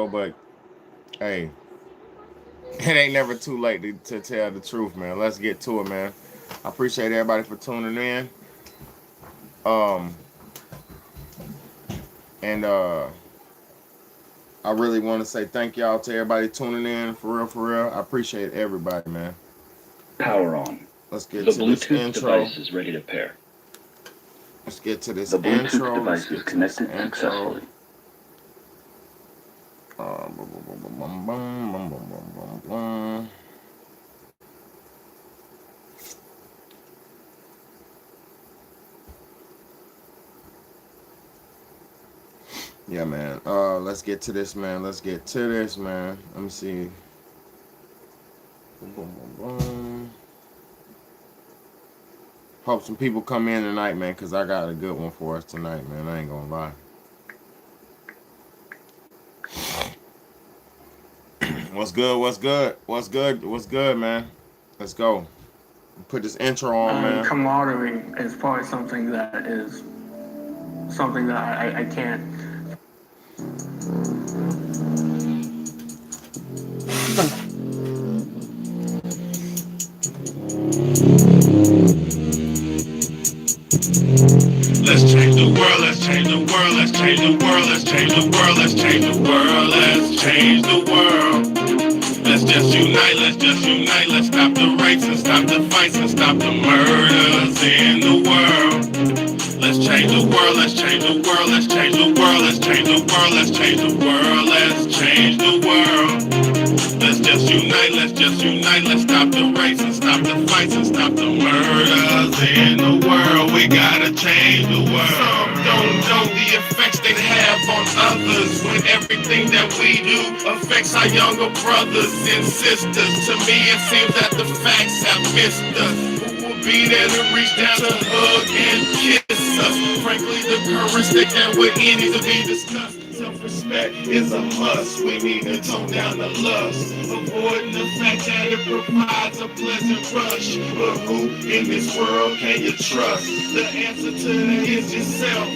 but hey, it ain't never too late to tell the truth, man. Let's get to it, man. I appreciate everybody for tuning in. Um, and I really want to say thank y'all to everybody tuning in for real, for real. I appreciate everybody, man. Power on. Let's get The to this Bluetooth intro. device is ready to pair. Let's get to this The Bluetooth intro. Let's device is get to this connected intro. successfully. Boom, boom, boom, boom, boom, boom, boom, boom, boom, boom. Yeah, man. Let's get to this, man. Let's get to this, man. Let me see. Boom, boom, boom, boom. Hope some people come in tonight, man, because I got a good one for us tonight, man. I ain't gonna lie. What's good? What's good? What's good? What's good, man? Let's go. Put this intro on, man. Camaraderie is probably something that is something that I can't. Let's change the world, let's change the world, let's change the world, let's change the world, let's change the world, let's change the world. Let's just unite, let's just unite, let's stop the rapes and stop the fights and stop the murders in the world. Let's change the world, let's change the world, let's change the world, let's change the world, let's change the world, let's change the world. Let's just unite, let's stop the race and stop the fights and stop the murders in the world. We gotta change the world. Some don't know the effects they have on others when everything that we do affects our younger brothers and sisters. To me, it seems that the facts have missed us. Who will be there to reach down to hug and kiss us? Frankly, the courage that would end needs to be discussed. Self-respect is a must. We need to tone down the lust, avoiding the fact that it provides a pleasant rush. But who in this world can you trust? The answer to that is yourself.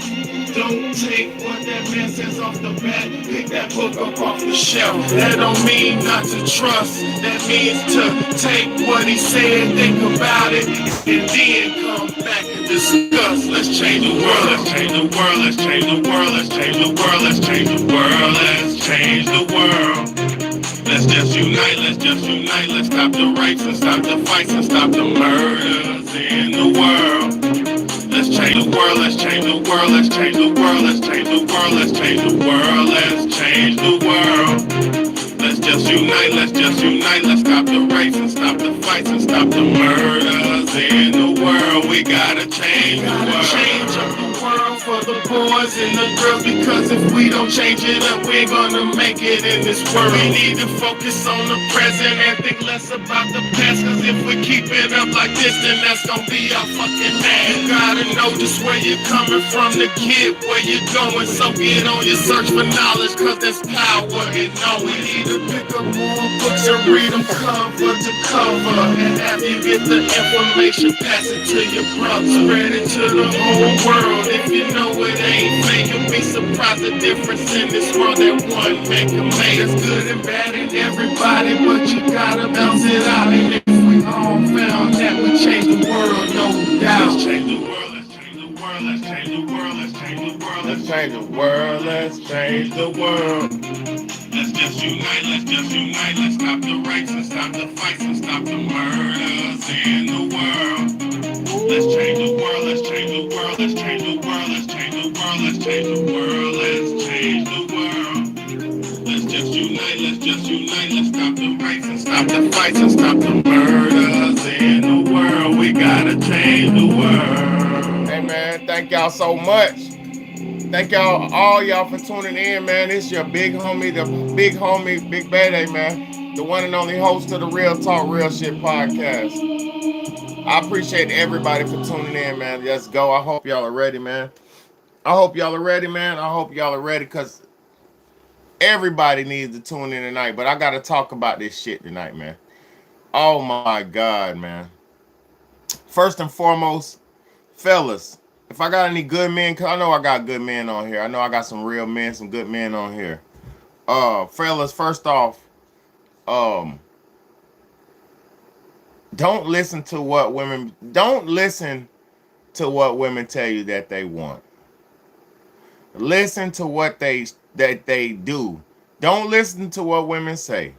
Don't take what that man says off the bat. Pick that book up off the shelf. That don't mean not to trust. That means to take what he said, think about it, and then come back and discuss. Let's change the world. Let's change the world. Let's change the world. Let's change the world. Let's change the world. Let's change the world. Let's just unite. Let's just unite. Let's stop the rapes and stop the fights and stop the murders in the world. Let's change the world, let's change the world, let's change the world, let's change the world, let's change the world, let's change the world. Let's just unite, let's stop the race and stop the fights and stop the murders in the world. We gotta change the world. Change up the world for the boys and the girls, because if we don't change it up, we're gonna make it in this world. We need to focus on the present and think less about the past, cause if we keep it up like this, then that's gonna be our fucking ass. You gotta know just where you're coming from, the kid, where you're going, so get on your search for knowledge, cause there's power in knowing. We need to pick up more books and read them cover to cover, and after you get the information, pass it to your brother, spread it to the whole world. If you know it ain't fake, you'll be surprised the difference in this world that one man can make. There's good and bad in everybody, but you gotta bounce it out. And if we all found that we change the world, no doubt. Let's change the world, let's change the world, let's change the world, let's change the world, let's change the world, let's change the world. Let's just unite, let's just unite, let's stop the rapes and stop the fights and stop the murders in the world. Let's change the world, let's change the world, let's change the world, let's change the world, let's change the world, let's change the world. Let's just unite, let's stop the rapes and stop the fights and stop the murders in the world. We gotta change the world. Hey man, thank y'all so much. Thank y'all, all y'all for tuning in, man. It's your big homie, the big homie, Big Bayday, man. The one and only host of the Real Talk Real Shit podcast. I appreciate everybody for tuning in, man. Let's go. I hope y'all are ready, man. I hope y'all are ready, man. I hope y'all are ready, because everybody needs to tune in tonight. But I got to talk about this shit tonight, man. Oh my God, man. First and foremost, fellas, if I got any good men, cause I know I got good men on here. I know I got some real men, some good men on here. fellas, first off, um, don't listen to what women tell you that they want. Listen to what they do. Don't listen to what women say.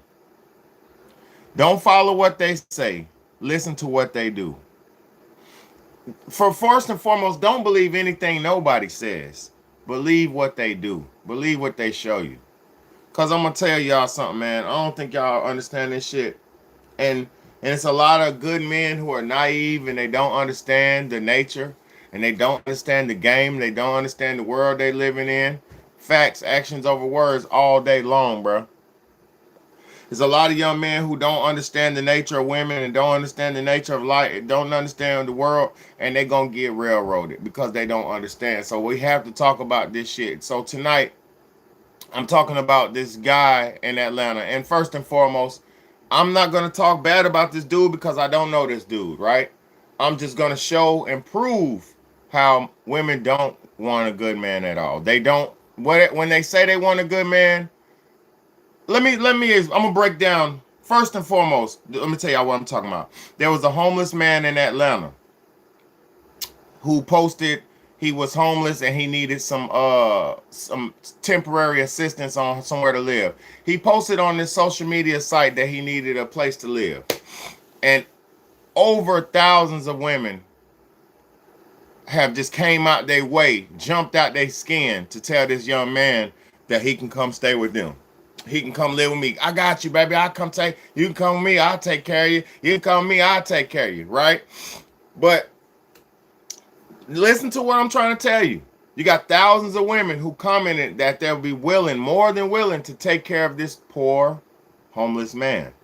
Don't follow what they say. Listen to what they do. For first and foremost, don't believe anything nobody says. Believe what they do. Believe what they show you. Cause I'm gonna tell y'all something, man. I don't think y'all understand this shit. And it's a lot of good men who are naive and they don't understand the nature and they don't understand the game. They don't understand the world they living in. Facts, actions over words all day long, bro. There's a lot of young men who don't understand the nature of women and don't understand the nature of life, don't understand the world, and they're going to get railroaded because they don't understand. So we have to talk about this shit. So tonight, I'm talking about this guy in Atlanta. And first and foremost, I'm not going to talk bad about this dude because I don't know this dude, right? I'm just going to show and prove how women don't want a good man at all. They don't, when they say they want a good man, I'm gonna break down first and foremost. Let me tell y'all what I'm talking about. There was a homeless man in Atlanta who posted he was homeless and he needed some temporary assistance on somewhere to live. He posted on this social media site that he needed a place to live. And over thousands of women have just came out their way, jumped out their skin to tell this young man that he can come stay with them. He can come live with me. I got you, baby. I'll come take you. Can come with me. I'll take care of you. You can come with me. I'll take care of you. Right? But listen to what I'm trying to tell you. You got thousands of women who commented that they'll be willing, more than willing, to take care of this poor homeless man.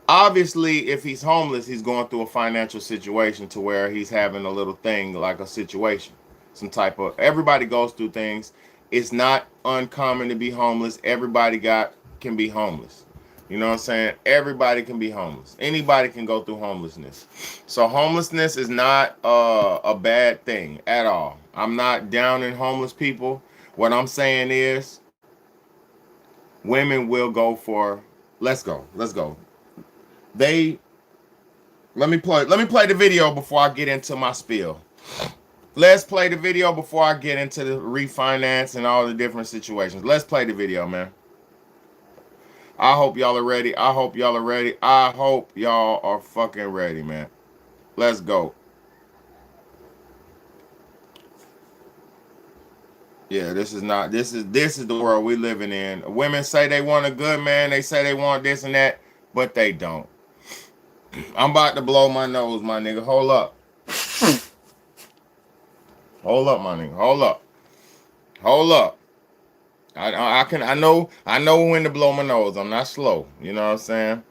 Obviously, if he's homeless, he's going through a financial situation to where he's having a little thing like a situation. Some type of, everybody goes through things. It's not uncommon to be homeless. Everybody can be homeless. You know what I'm saying? Everybody can be homeless. Anybody can go through homelessness. So homelessness is not a bad thing at all. I'm not down in homeless people. What I'm saying is women will go for, let's go. Let me play the video before I get into my spiel. Let's play the video before I get into the refinance and all the different situations. Let's play the video, man. I hope y'all are ready. I hope y'all are fucking ready, man. Let's go. Yeah, this is the world we living in. Women say they want a good man. They say they want this and that, but they don't. I'm about to blow my nose, my nigga. Hold up. Hold up, my nigga. Hold up. I know when to blow my nose. I'm not slow. You know what I'm saying?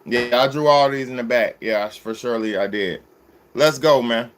Yeah, I drew all these in the back. Yeah, for surely I did. Let's go, man.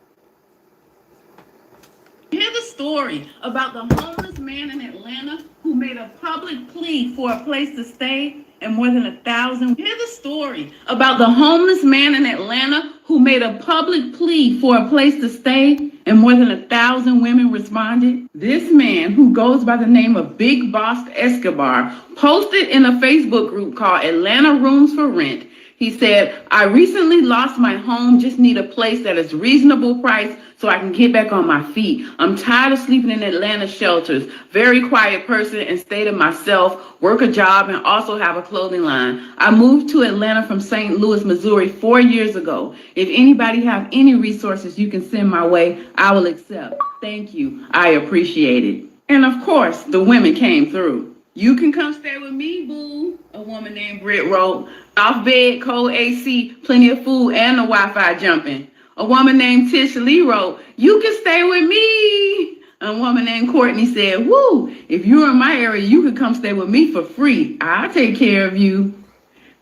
Here's a story about the homeless man in Atlanta who made a public plea for a place to stay, and more than 1,000. Here's a story about the homeless man in Atlanta who made a public plea for a place to stay, and more than 1,000 women responded. This man, who goes by the name of Big Boss Escobar, posted in a Facebook group called Atlanta Rooms for Rent. He said, I recently lost my home, just need a place that is reasonable price so I can get back on my feet. I'm tired of sleeping in Atlanta shelters. Very quiet person and stay to myself, work a job, and also have a clothing line. I moved to Atlanta from St. Louis, Missouri 4 years ago. If anybody have any resources you can send my way, I will accept. Thank you. I appreciate it. And of course, the women came through. You can come stay with me, boo, a woman named Britt wrote. Off bed, cold AC, plenty of food, and the Wi-Fi jumping. A woman named Tish Lee wrote, you can stay with me. A woman named Courtney said, woo, if you're in my area, you can come stay with me for free. I'll take care of you.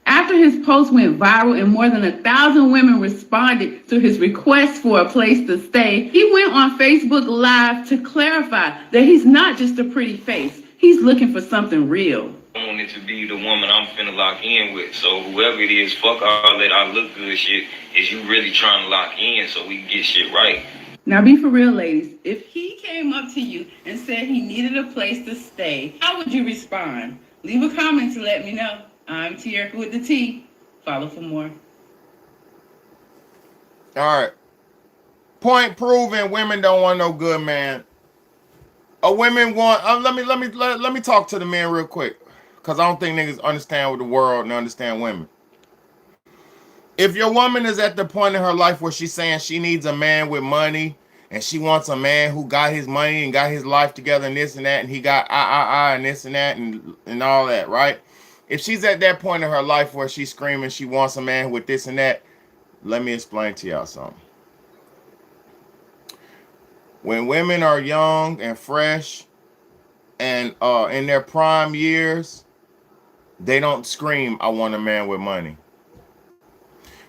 After his post went viral and more than 1,000 women responded to his request for a place to stay, he went on Facebook Live to clarify that he's not just a pretty face. He's looking for something real. I want it to be the woman I'm finna lock in with. So whoever it is, fuck all that I look good shit. Is you really trying to lock in so we can get shit right? Now be for real, ladies. If he came up to you and said he needed a place to stay, how would you respond? Leave a comment to let me know. I'm Tierra with the T. Follow for more. All right. Point proven. Women don't want no good man. A women want. Let me talk to the men real quick, cause I don't think niggas understand the world and understand women. If your woman is at the point in her life where she's saying she needs a man with money and she wants a man who got his money and got his life together and this and that and he got and this and that and all that, right? If she's at that point in her life where she's screaming she wants a man with this and that, let me explain to y'all something. When women are young and fresh and in their prime years, they don't scream, I want a man with money.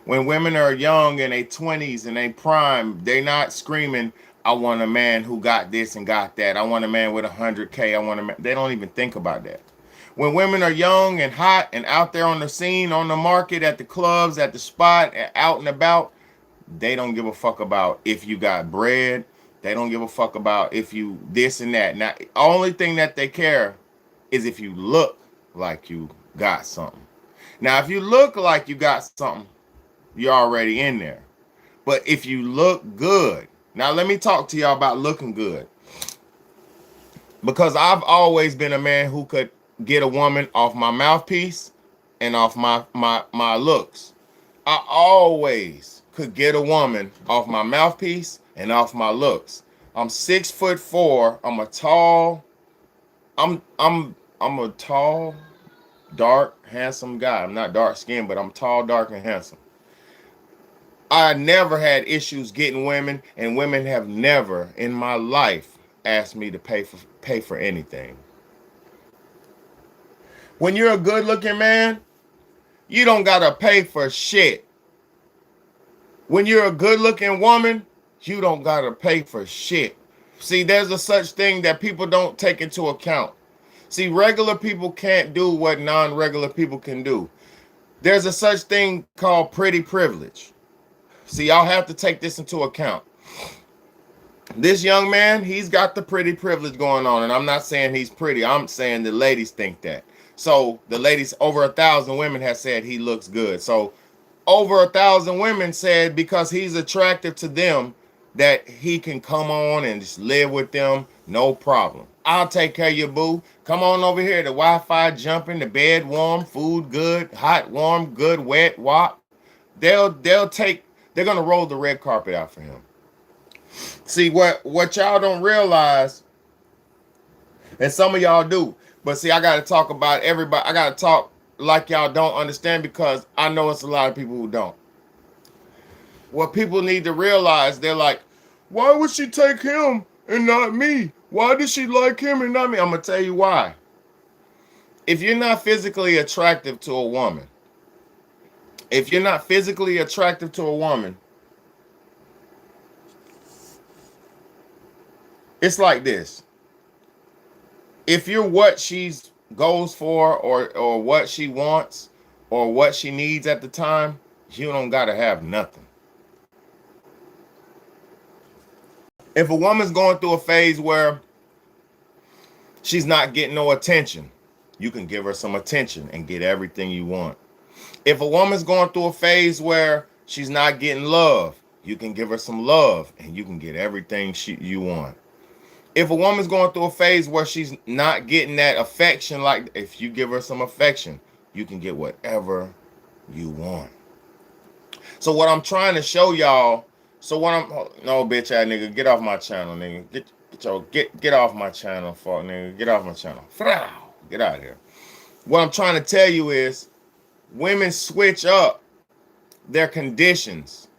When women are young in their 20s and they prime, they're not screaming, I want a man who got this and got that. I want a man with 100K. I want a man. They don't even think about that. When women are young and hot and out there on the scene, on the market, at the clubs, at the spot, out and about, they don't give a fuck about if you got bread. They don't give a fuck about if you this and that. Now, the only thing that they care is if you look like you got something. Now, if you look like you got something, you're already in there. But if you look good, now let me talk to y'all about looking good. Because I've always been a man who could get a woman off my mouthpiece and off my looks. I always could get a woman off my mouthpiece and off my looks. I'm 6'4". I'm a tall, I'm a tall, dark, handsome guy. I'm not dark skinned, but I'm tall, dark, and handsome. I never had issues getting women, and women have never in my life asked me to pay for anything. When you're a good-looking man, you don't gotta pay for shit. When you're a good-looking woman, you don't gotta pay for shit. See, there's a such thing that people don't take into account. See, regular people can't do what non-regular people can do. There's a such thing called pretty privilege. See, y'all have to take this into account. This young man, he's got the pretty privilege going on, and I'm not saying he's pretty. I'm saying the ladies think that. So the ladies, over 1,000 women have said he looks good. So over 1,000 women said because he's attractive to them that he can come on and just live with them, no problem. I'll take care of you, boo. Come on over here. The Wi-Fi jumping, the bed warm, food good, hot, warm, good, wet, wop. They're gonna roll the red carpet out for him. See, what y'all don't realize, and some of y'all do, but see, I gotta talk about everybody. I gotta talk like y'all don't understand because I know it's a lot of people who don't. What people need to realize, they're like, why would she take him and not me? Why does she like him and not me? I'm gonna tell you why. If you're not physically attractive to a woman, it's like this. If you're what she goes for or what she wants or what she needs at the time, you don't gotta have nothing. If a woman's going through a phase where she's not getting no attention, you can give her some attention and get everything you want. If a woman's going through a phase where she's not getting love, you can give her some love and you can get everything you want. If a woman's going through a phase where she's not getting that affection, like if you give her some affection, you can get whatever you want. So what I'm trying to show y'all, no bitch ass nigga, get off my channel, nigga. Get off my channel, fuck nigga. Get off my channel. Get out of here. What I'm trying to tell you is women switch up their conditions.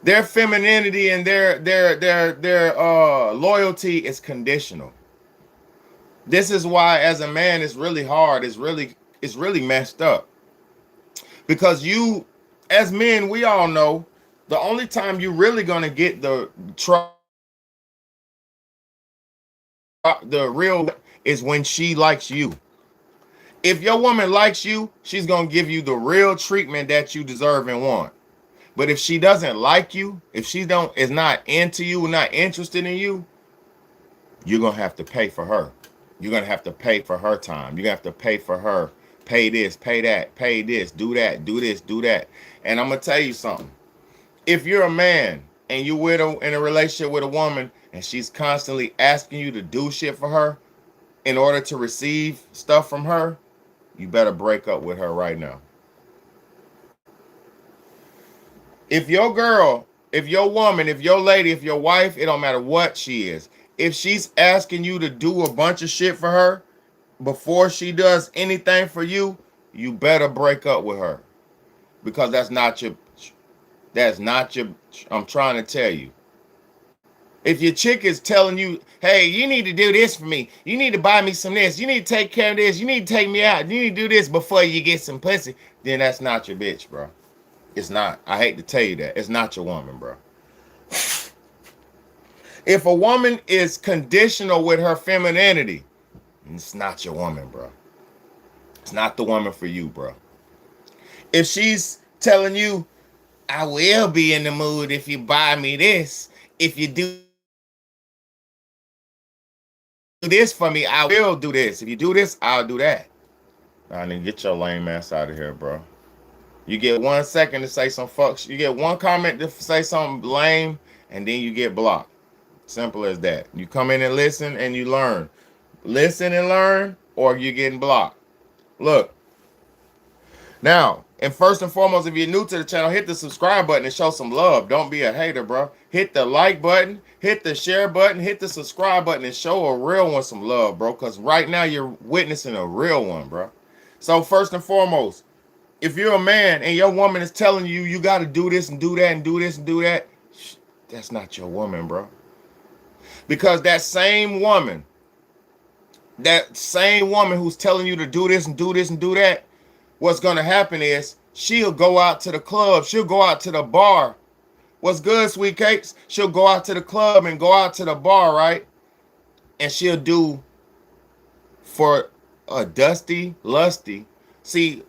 Their femininity and their loyalty is conditional. This is why as a man it's really hard, it's really messed up. Because you, as men, we all know the only time you really gonna get the real is when she likes you. If your woman likes you, she's gonna give you the real treatment that you deserve and want. But if she doesn't like you, if she is not into you, not interested in you, you're gonna have to pay for her. You're gonna have to pay for her time. You're gonna have to pay for her. Pay this, pay that, pay this, do that, do this, do that. And I'm gonna tell you something. If you're a man and you're in a relationship with a woman and she's constantly asking you to do shit for her in order to receive stuff from her, you better break up with her right now. If your girl, if your woman, if your lady, if your wife, it don't matter what she is, if she's asking you to do a bunch of shit for her before she does anything for you, you better break up with her. Because that's not your, I'm trying to tell you. If your chick is telling you, hey, you need to do this for me. You need to buy me some this. You need to take care of this. You need to take me out. You need to do this before you get some pussy. Then that's not your bitch, bro. It's not. I hate to tell you that. It's not your woman, bro. If a woman is conditional with her femininity, it's not your woman, bro. It's not the woman for you, bro. If she's telling you, I will be in the mood if you buy me this. If you do this for me, I will do this. If you do this, I'll do that. I need to get your lame ass out of here, bro. You get 1 second to say some fuck. You get one comment to say something lame, and then you get blocked. Simple as that. You come in and listen, and you learn. Listen and learn, or you're getting blocked. Look. Now, and first and foremost, if you're new to the channel, hit the subscribe button and show some love. Don't be a hater, bro. Hit the like button, hit the share button, hit the subscribe button, and show a real one some love, bro. Because right now you're witnessing a real one, bro. So first and foremost, if you're a man and your woman is telling you you got to do this and do that and do this and do that, that's not your woman, bro. Because that same woman who's telling you to do this and do this and do that, what's going to happen is she'll go out to the club. She'll go out to the bar. What's good, sweet cakes? She'll go out to the club and go out to the bar, right? And she'll do for a dusty, lusty. See,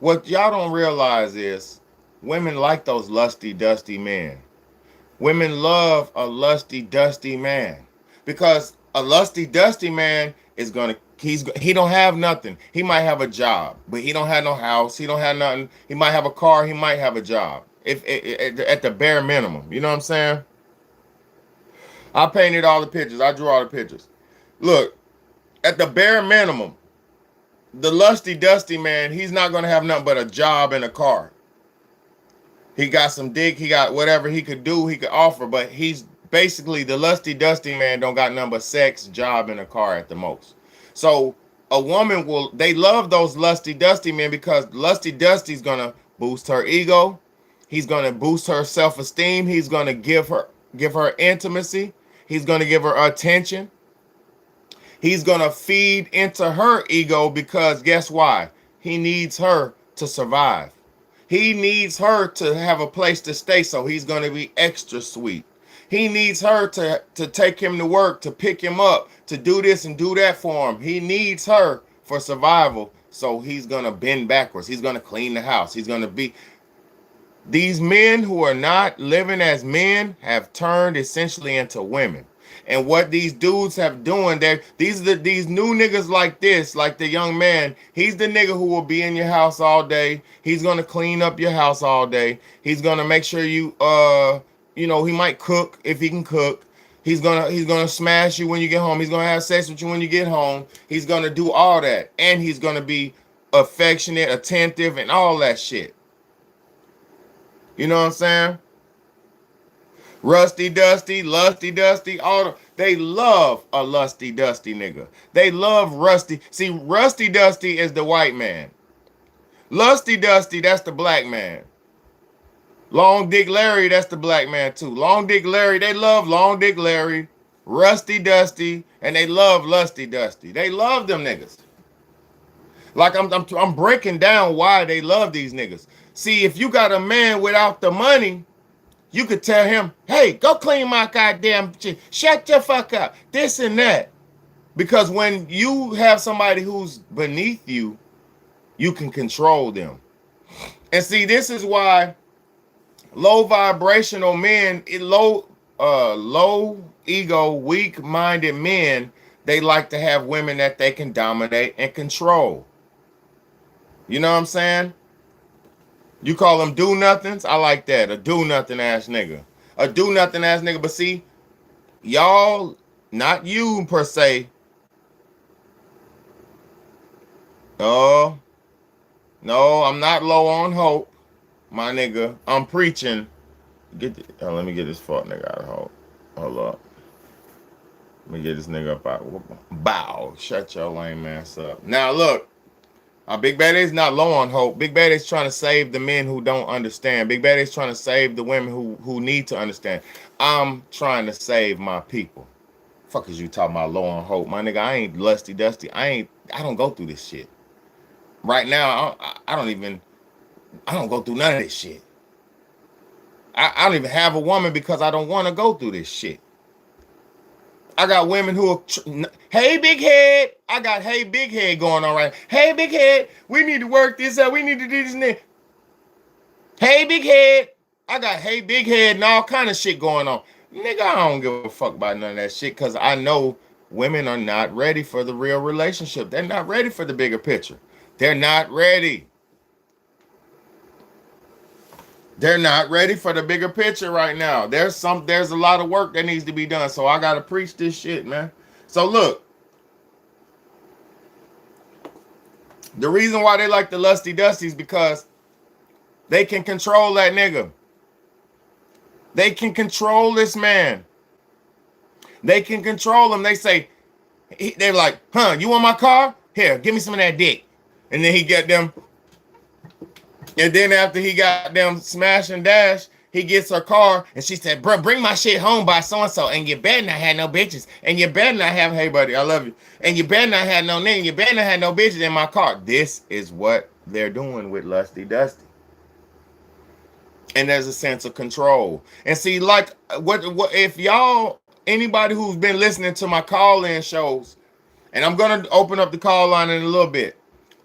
what y'all don't realize is women like those lusty, dusty men. Women love a lusty, dusty man. Because a lusty, dusty man is going to, he don't have nothing. He might have a job, but he don't have no house. He don't have nothing. He might have a car. He might have a job. If at the bare minimum, you know what I'm saying? I painted all the pictures. I drew all the pictures. Look, at the bare minimum, the lusty, dusty man, he's not going to have nothing but a job and a car. He got some dick. He got whatever he could do, he could offer, but he's basically the lusty, dusty man don't got nothing but sex, job, and a car at the most. So a woman they love those lusty, dusty men because lusty, dusty's going to boost her ego. He's going to boost her self-esteem. He's going to give her intimacy. He's going to give her attention. He's going to feed into her ego because guess why? He needs her to survive. He needs her to have a place to stay, so he's going to be extra sweet. He needs her to take him to work, to pick him up, to do this and do that for him. He needs her for survival, so he's going to bend backwards. He's going to clean the house. He's going to be... These men who are not living as men have turned essentially into women. And what these dudes have doing, these new niggas like this, like the young man, he's the nigga who will be in your house all day. He's gonna clean up your house all day. He's gonna make sure you he might cook if he can cook. He's gonna smash you when you get home. He's gonna have sex with you when you get home. He's gonna do all that, and he's gonna be affectionate, attentive, and all that shit. You know what I'm saying? Rusty Dusty, Lusty Dusty, they love a lusty dusty nigga. They love Rusty. See, Rusty Dusty is the white man. Lusty Dusty, that's the black man. Long Dick Larry, that's the black man too. Long Dick Larry, they love Long Dick Larry, Rusty Dusty, and they love Lusty Dusty. They love them niggas. Like I'm breaking down why they love these niggas. See, if you got a man without the money, you could tell him, hey, go clean my goddamn shit. Shut the fuck up. This and that. Because when you have somebody who's beneath you, you can control them. And see, this is why Low vibrational men, low ego, weak-minded men, they like to have women that they can dominate and control. You know what I'm saying? You call them do-nothings? I like that. A do-nothing ass nigga. A do-nothing ass nigga. But see, y'all, not you per se. No, I'm not low on hope, my nigga. I'm preaching. Let me get this fuck nigga out of hope. Hold up. Let me get this nigga up out. Bow. Shut your lame ass up. Now look, Big Bad is not low on hope. Big Bad is trying to save the men who don't understand. Big Bad is trying to save the women who need to understand. I'm trying to save my people. Fuck is you talking about low on hope, my nigga? I ain't lusty dusty. I don't go through this shit. Right now, I don't go through none of this shit. I don't even have a woman because I don't want to go through this shit. I got women who are, hey, big head. I got hey, big head going on right now. Hey, big head, we need to work this out. We need to do this and that. Hey, big head. I got hey, big head and all kind of shit going on. Nigga, I don't give a fuck about none of that shit because I know women are not ready for the real relationship. They're not ready for the bigger picture. They're not ready. They're not ready for the bigger picture right now. There's a lot of work that needs to be done. So I gotta preach this shit, man. So look, the reason why they like the lusty dusties because they can control that nigga. They can control this man. They can control him. They say, they're like, huh, you want my car? Here, give me some of that dick. And then he get them. And then after he got them smash and dash, he gets her car. And she said, bro, bring my shit home by so-and-so. And you better not have no bitches. And you better not have, hey, buddy, I love you. And you better not have no nigga. You better not have no bitches in my car. This is what they're doing with Lusty Dusty. And there's a sense of control. And see, like, what if y'all, anybody who's been listening to my call-in shows, and I'm going to open up the call line in a little bit.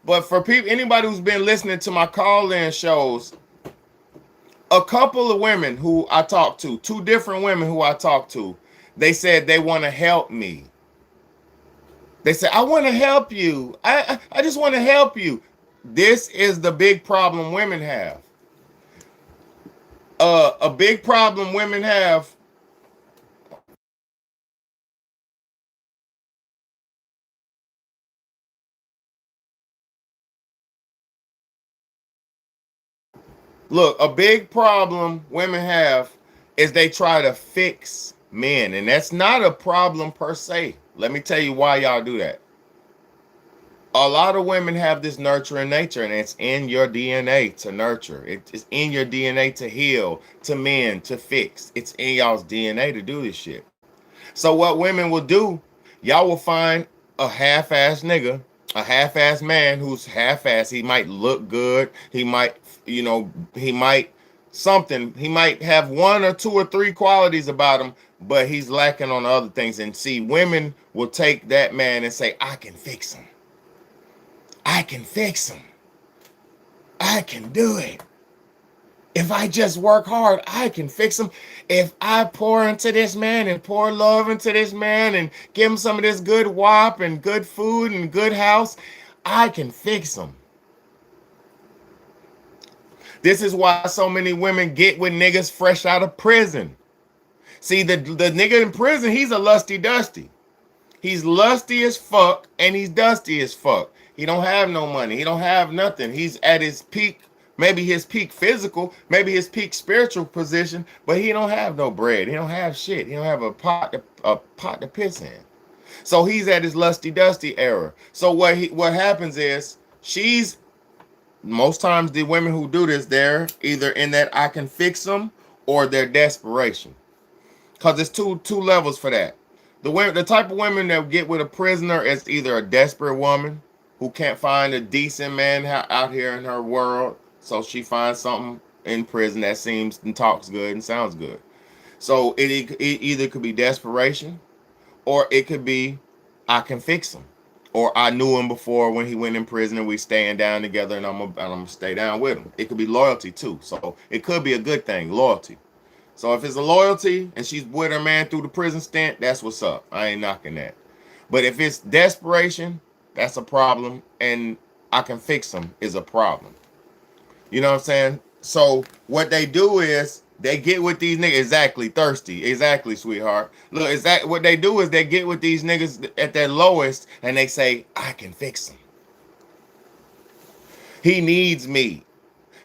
But for people, anybody who's been listening to my call-in shows, a couple of women who I talked to, two different women who I talked to, they said they want to help me. They said, I want to help you. I just want to help you. This is the big problem women have. A big problem women have. Look, a big problem women have is they try to fix men. And that's not a problem per se. Let me tell you why y'all do that. A lot of women have this nurturing nature, and it's in your DNA to nurture. It's in your DNA to heal, to mend, to fix. It's in y'all's DNA to do this shit. So what women will do, y'all will find a half-ass nigga, a half-ass man who's half-ass. He might look good. He might, he might have one or two or three qualities about him, but he's lacking on the other things. And see, women will take that man and say, I can fix him. I can fix him. I can do it. If I just work hard, I can fix him. If I pour into this man and pour love into this man and give him some of this good wop and good food and good house, I can fix him. This is why so many women get with niggas fresh out of prison. See, the nigga in prison, he's a lusty dusty. He's lusty as fuck and he's dusty as fuck. He don't have no money. He don't have nothing. He's at his peak, maybe his peak physical, maybe his peak spiritual position, but he don't have no bread. He don't have shit. He don't have a pot to piss in. So he's at his lusty dusty era. So what happens is most times the women who do this, they're either in that I can fix them or they're desperation. Because there's two levels for that. The type of women that get with a prisoner is either a desperate woman who can't find a decent man out here in her world. So she finds something in prison that seems and talks good and sounds good. So it either could be desperation or it could be I can fix them. or I knew him before when he went in prison and we staying down together and I'm gonna stay down with him. It could be loyalty too. So it could be a good thing, loyalty. So if it's a loyalty and she's with her man through the prison stint, that's what's up. I ain't knocking that. But if it's desperation, that's a problem, and I can fix them is a problem. You know what I'm saying? So what they do is they get with these niggas. Exactly, thirsty. Exactly, sweetheart. Look, is that what they do is they get with these niggas at their lowest and they say, I can fix him. He needs me.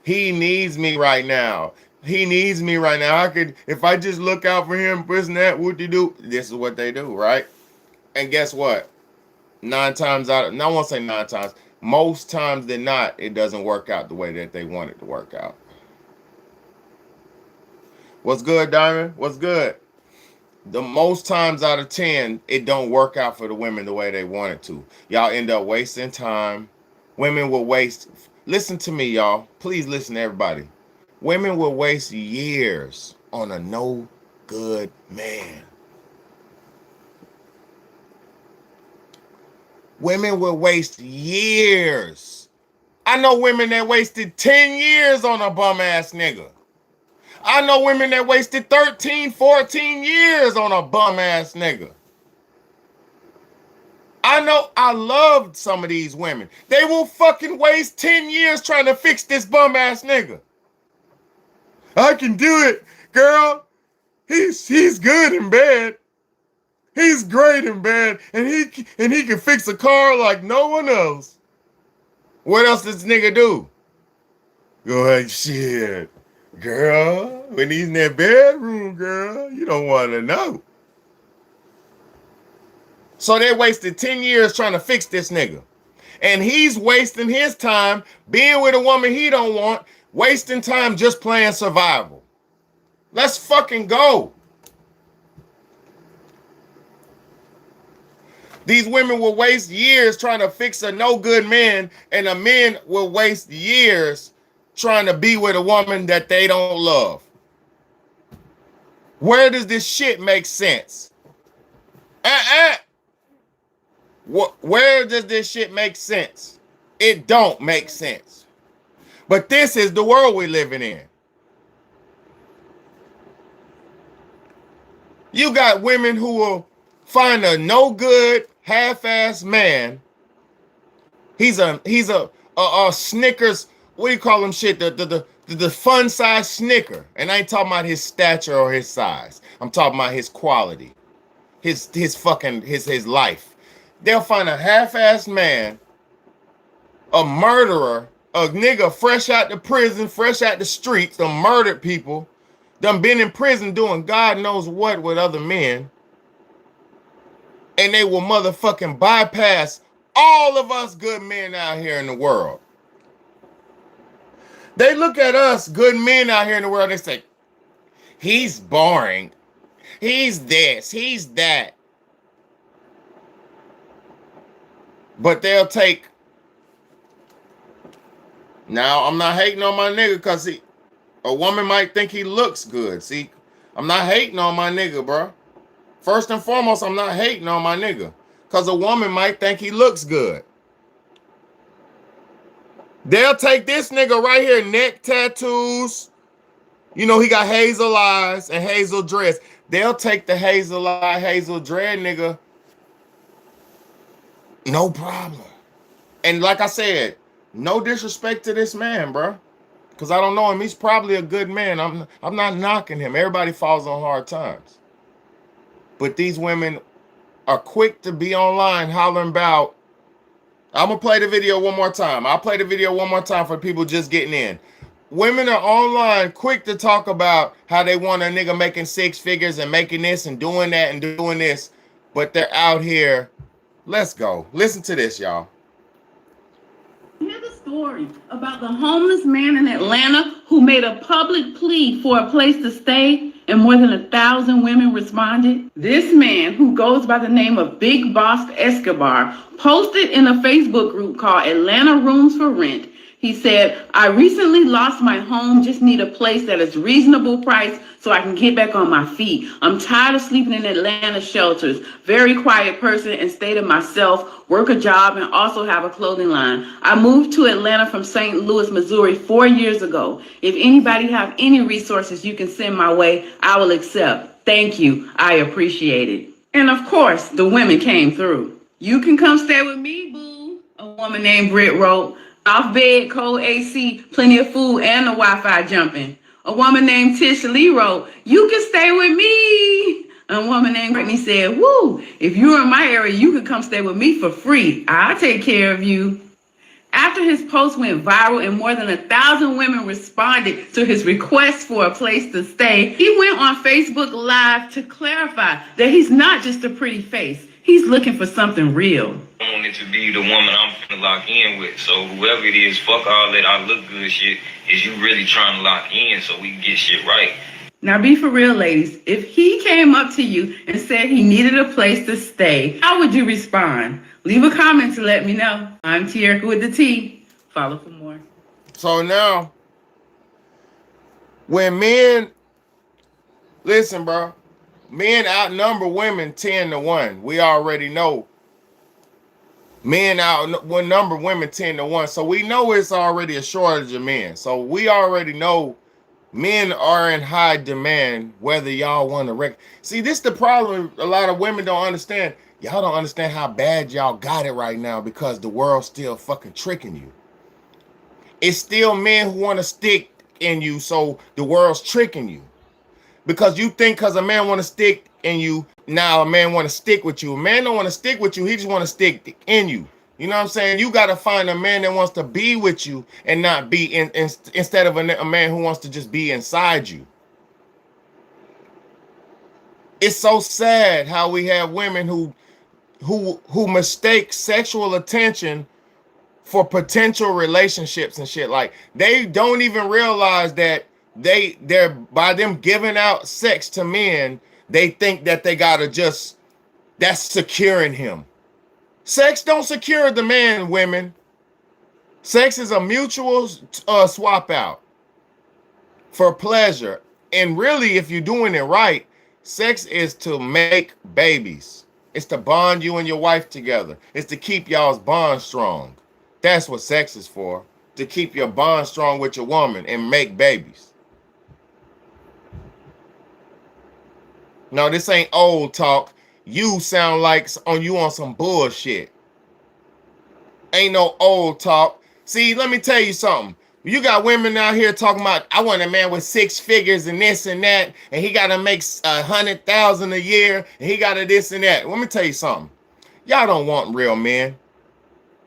He needs me right now. He needs me right now. I could, if I just look out for him, prison that, whoop-de-doo. This is what they do, right? And guess what? 9 times out of, no, I won't say 9 times. Most times than not, it doesn't work out the way that they want it to work out. What's good, Diamond? What's good? The most times out of 10, it don't work out for the women the way they want it to. Y'all end up wasting time. Women will waste. Listen to me, y'all. Please listen to everybody. Women will waste years on a no good man. Women will waste years. I know women that wasted 10 years on a bum ass nigga. I know women that wasted 13, 14 years on a bum ass nigga. I loved some of these women. They will fucking waste 10 years trying to fix this bum ass nigga. I can do it, girl. He's good in bed. He's great in bed, and he can fix a car like no one else. What else does this nigga do? Go ahead, shit, girl. When he's in that bedroom, girl, you don't want to know. So they wasted 10 years trying to fix this nigga, and he's wasting his time being with a woman he don't want, wasting time just playing survival. Let's fucking go. These women will waste years trying to fix a no good man, and the men will waste years trying to be with a woman that they don't love. Where does this shit make sense? Where does this shit make sense? It don't make sense. But this is the world we're living in. You got women who will find a no good half-ass man. He's a Snickers. What do you call him? Shit, the fun size Snicker. And I ain't talking about his stature or his size. I'm talking about his quality, his life. They'll find a half-ass man, a murderer, a nigga fresh out the prison, fresh out the streets, done murdered people, done been in prison doing God knows what with other men. And they will motherfucking bypass all of us good men out here in the world. They look at us good men out here in the world, they say, he's boring. He's this, he's that. But they'll take. Now, I'm not hating on my nigga because a woman might think he looks good. See, I'm not hating on my nigga, bro. First and foremost, I'm not hating on my nigga because a woman might think he looks good. They'll take this nigga right here, neck tattoos. You know, he got hazel eyes and hazel dreads. They'll take the hazel eye, hazel dread nigga. No problem. And like I said, no disrespect to this man, bro. Because I don't know him. He's probably a good man. I'm not knocking him. Everybody falls on hard times. But these women are quick to be online hollering about. I'm going to play the video one more time. I'll play the video one more time for people just getting in. Women are online quick to talk about how they want a nigga making 6 figures and making this and doing that and doing this. But they're out here. Let's go. Listen to this, y'all. Here's a story about the homeless man in Atlanta who made a public plea for a place to stay, and more than 1,000 women responded. This man, who goes by the name of Big Boss Escobar, posted in a Facebook group called Atlanta Rooms for Rent, He said, I recently lost my home, just need a place that is reasonable price so I can get back on my feet. I'm tired of sleeping in Atlanta shelters. Very quiet person and stay to myself, work a job, and also have a clothing line. I moved to Atlanta from St. Louis, Missouri 4 years ago. If anybody have any resources you can send my way, I will accept. Thank you. I appreciate it. And of course, the women came through. You can come stay with me, boo. A woman named Britt wrote, off bed, cold AC, plenty of food, and the Wi-Fi jumping. A woman named Tisha Lee wrote, you can stay with me. A woman named Brittany said, woo, if you're in my area, you could come stay with me for free. I'll take care of you. After his post went viral and more than 1,000 women responded to his request for a place to stay, he went on Facebook Live to clarify that he's not just a pretty face. He's looking for something real. I want it to be the woman I'm finna lock in with. So whoever it is, fuck all that I look good shit. Is you really trying to lock in so we can get shit right? Now be for real, ladies. If he came up to you and said he needed a place to stay, how would you respond? Leave a comment to let me know. I'm Tierka with the T. Follow for more. So now, when men, listen, bro, men outnumber women 10-1. We already know. Men outnumber women 10-1. So we know it's already a shortage of men. So we already know men are in high demand, whether y'all want to see, this the problem a lot of women don't understand. Y'all don't understand how bad y'all got it right now because the world's still fucking tricking you. It's still men who want to stick in you, so the world's tricking you. Because you think because a man want to stick in you, now a man want to stick with you. A man don't want to stick with you, he just want to stick in you. You know what I'm saying? You got to find a man that wants to be with you and not be instead of a man who wants to just be inside you. It's so sad how we have women who mistake sexual attention for potential relationships and shit. Like, they don't even realize that they're by them giving out sex to men, they think that they gotta just, that's securing him. Sex don't secure the man, women. Sex is a mutual swap out for pleasure. And really, if you're doing it right, sex is to make babies. It's to bond you and your wife together. It's to keep y'all's bond strong. That's what sex is for. To keep your bond strong with your woman and make babies. No, this ain't old talk. You sound like you on some bullshit. Ain't no old talk. See, let me tell you something. You got women out here talking about, I want a man with 6 figures and this and that, and he got to make 100,000 a year, and he got to this and that. Let me tell you something. Y'all don't want real men.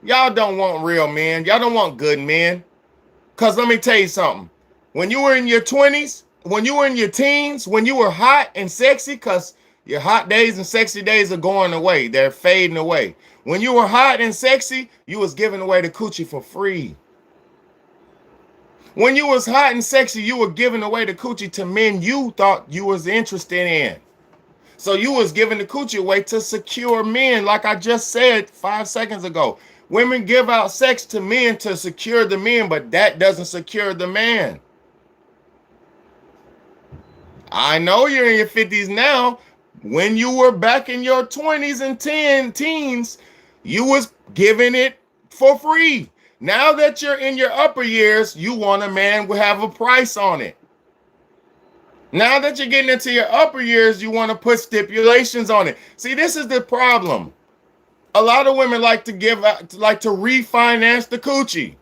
Y'all don't want real men. Y'all don't want good men. Because let me tell you something. When you were in your 20s, when you were in your teens, when you were hot and sexy, because your hot days and sexy days are going away. They're fading away. When you were hot and sexy, you was giving away the coochie for free. When you was hot and sexy, you were giving away the coochie to men you thought you was interested in. So you was giving the coochie away to secure men, like I just said 5 seconds ago. Women give out sex to men to secure the men, but that doesn't secure the man. I know you're in your 50s now. When you were back in your 20s and teens, you was giving it for free. Now that you're in your upper years, you want a man who have a price on it. Now that you're getting into your upper years, you want to put stipulations on it. See, this is the problem. A lot of women like to refinance the coochie.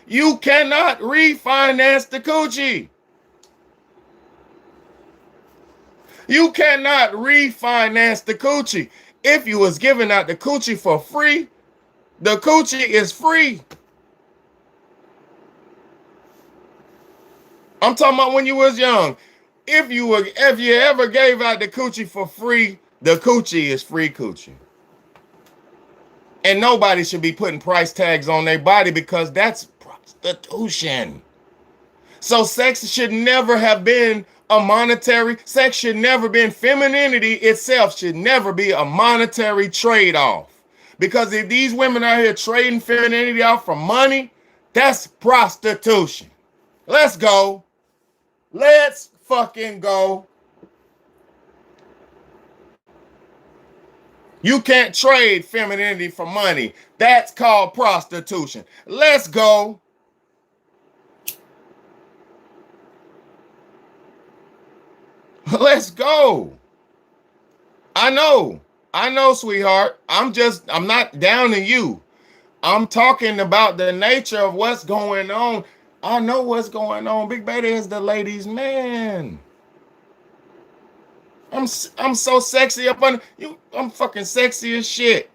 You cannot refinance the coochie. You cannot refinance the coochie. If you was giving out the coochie for free, the coochie is free. I'm talking about when you was young. If you ever gave out the coochie for free, the coochie is free coochie. And nobody should be putting price tags on their body because that's prostitution. So sex should never have been a monetary. Sex should never been femininity itself should never be a monetary trade-off. Because if these women out here trading femininity off for money, That's prostitution. Let's go. Let's fucking go. You can't trade femininity for money. That's called prostitution. Let's go. Let's go. I know, sweetheart. I'm not downing you. I'm talking about the nature of what's going on. I know what's going on. Big Beta is the ladies' man. I'm so sexy up on you. I'm fucking sexy as shit.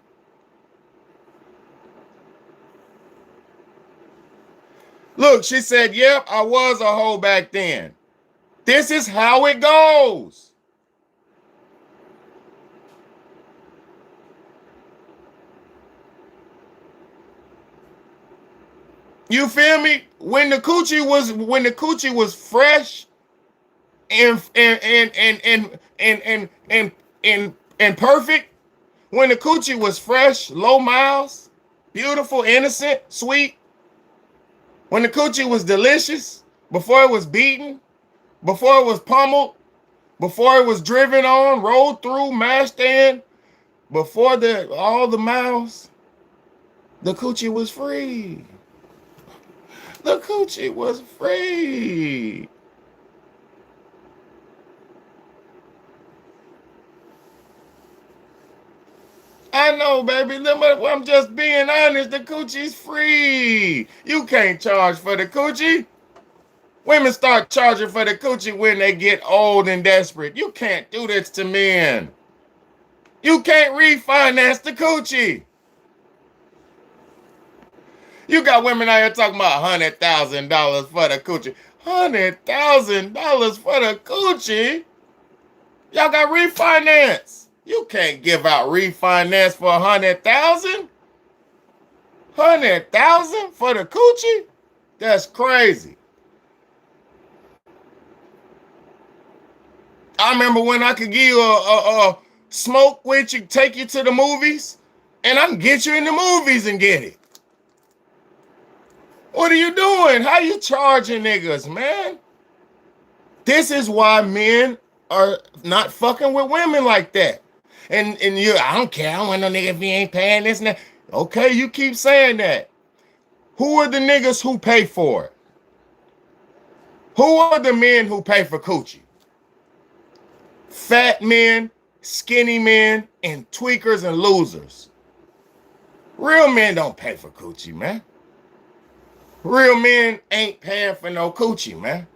Look, she said, yep, I was a hoe back then. This is how it goes. You feel me? When the coochie was fresh and perfect, when the coochie was fresh, low miles, beautiful, innocent, sweet, when the coochie was delicious, before it was beaten, before it was pummeled, before it was driven on, rolled through, mashed in, before all the miles, the coochie was free. The coochie was free. I know, baby. I'm just being honest. The coochie's free. You can't charge for the coochie. Women start charging for the coochie when they get old and desperate. You can't do this to men. You can't refinance the coochie. You got women out here talking about $100,000 for the coochie. $100,000 for the coochie? Y'all got refinance. You can't give out refinance for $100,000. $100,000 for the coochie? That's crazy. I remember when I could give you a smoke with you, take you to the movies, and I can get you in the movies and get it. What are you doing? How you charging niggas, man? This is why men are not fucking with women like that. And I don't care. I don't want no nigga if he ain't paying this and that. Okay, you keep saying that. Who are the niggas who pay for it? Who are the men who pay for coochie? Fat men, skinny men, and tweakers and losers. Real men don't pay for coochie, man. Real men ain't paying for no coochie, man.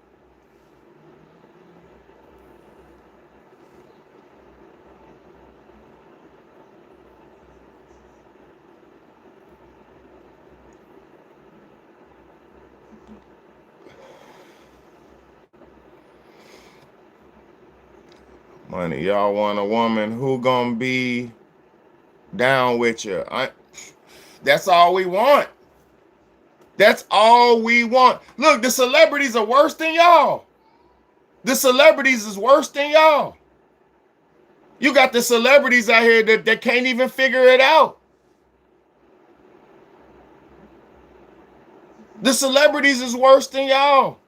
Money, y'all want a woman who gonna be down with you. That's all we want. That's all we want. Look, the celebrities are worse than y'all. The celebrities is worse than y'all. You got the celebrities out here that can't even figure it out. The celebrities is worse than y'all.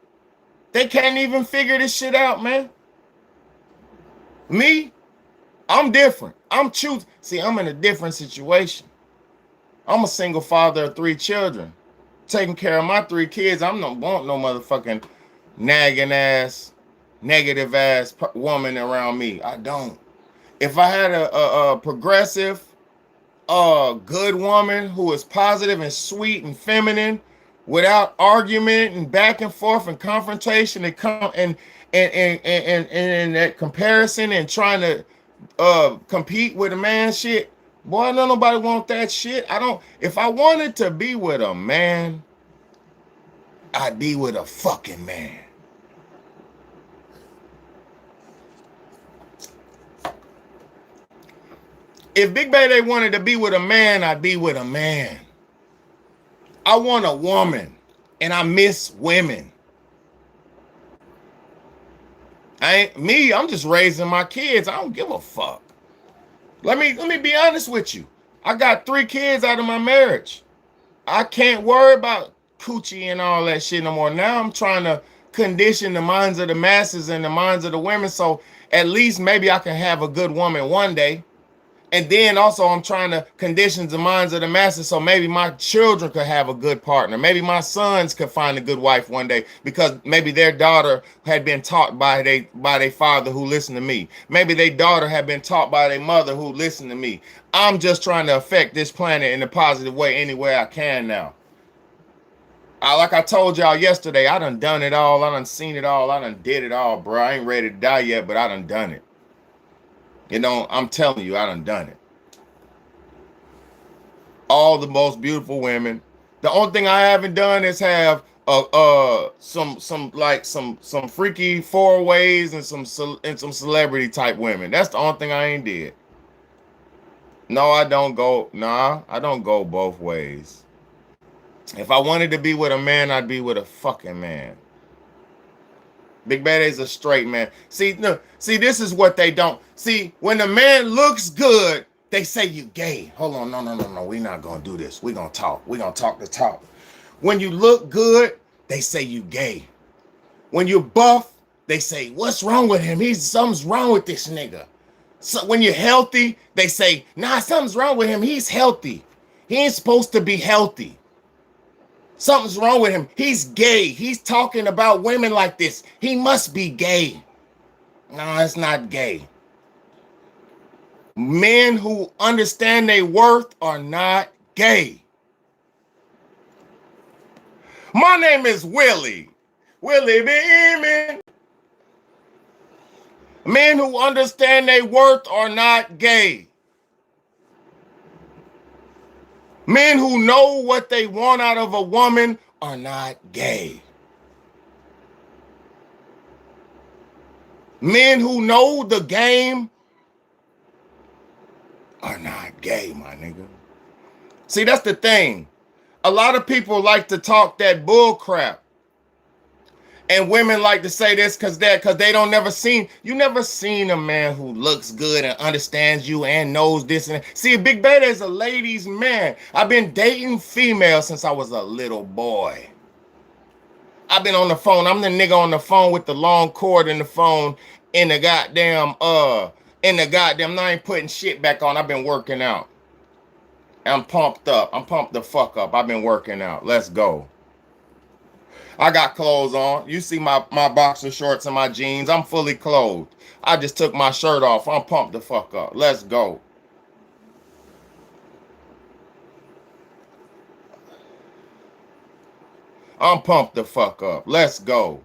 They can't even figure this shit out, man. Me, I'm different. I'm choosing. See, I'm in a different situation. I'm a single father of 3 children. Taking care of my 3 kids. I don't want no motherfucking nagging ass, negative ass woman around me. I don't. If I had a progressive, good woman who is positive and sweet and feminine, without argument and back and forth and confrontation and that comparison and trying to compete with a man shit. Boy, don't nobody want that shit. If I wanted to be with a man, I'd be with a fucking man. If Big Beta wanted to be with a man, I'd be with a man. I want a woman, and I miss women. I'm just raising my kids. I don't give a fuck. Let me be honest with you. I got 3 kids out of my marriage. I can't worry about coochie and all that shit no more. Now I'm trying to condition the minds of the masses and the minds of the women, so at least maybe I can have a good woman one day. And then also I'm trying to condition the minds of the masses so maybe my children could have a good partner. Maybe my sons could find a good wife one day because maybe their daughter had been taught by their father who listened to me. Maybe their daughter had been taught by their mother who listened to me. I'm just trying to affect this planet in a positive way any way I can now. Like I told y'all yesterday, I done it all. I done seen it all. I done did it all, bro. I ain't ready to die yet, but I done it. You know, I'm telling you, I done it. All the most beautiful women. The only thing I haven't done is have some freaky four ways and some celebrity type women. That's the only thing I ain't did. No, I don't go both ways. If I wanted to be with a man, I'd be with a fucking man. Big Bad is a straight man. See, this is what they don't. See, when a man looks good, they say you gay. Hold on, no. We're not gonna do this. We're gonna talk. We're gonna talk the talk. When you look good, they say you gay. When you're buff, they say, what's wrong with him? Something's wrong with this nigga. So when you're healthy, they say, nah, something's wrong with him. He's healthy. He ain't supposed to be healthy. Something's wrong with him. He's gay. He's talking about women like this. He must be gay. No, it's not gay. Men who understand their worth are not gay. My name is Willie. Willie Beeman. Men who understand their worth are not gay. Men who know what they want out of a woman are not gay. Men who know the game are not gay, my nigga. See, that's the thing. A lot of people like to talk that bull crap. And women like to say this because they don't you never seen a man who looks good and understands you and knows this. And see, Big Beta is a ladies' man. I've been dating females since I was a little boy. I've been on the phone. I'm the nigga on the phone with the long cord in the phone in the goddamn, now I ain't putting shit back on. I've been working out. I'm pumped up. I'm pumped the fuck up. I've been working out. Let's go. I got clothes on. You see my boxer shorts and my jeans. I'm fully clothed. I just took my shirt off. I'm pumped the fuck up. Let's go. I'm pumped the fuck up. Let's go.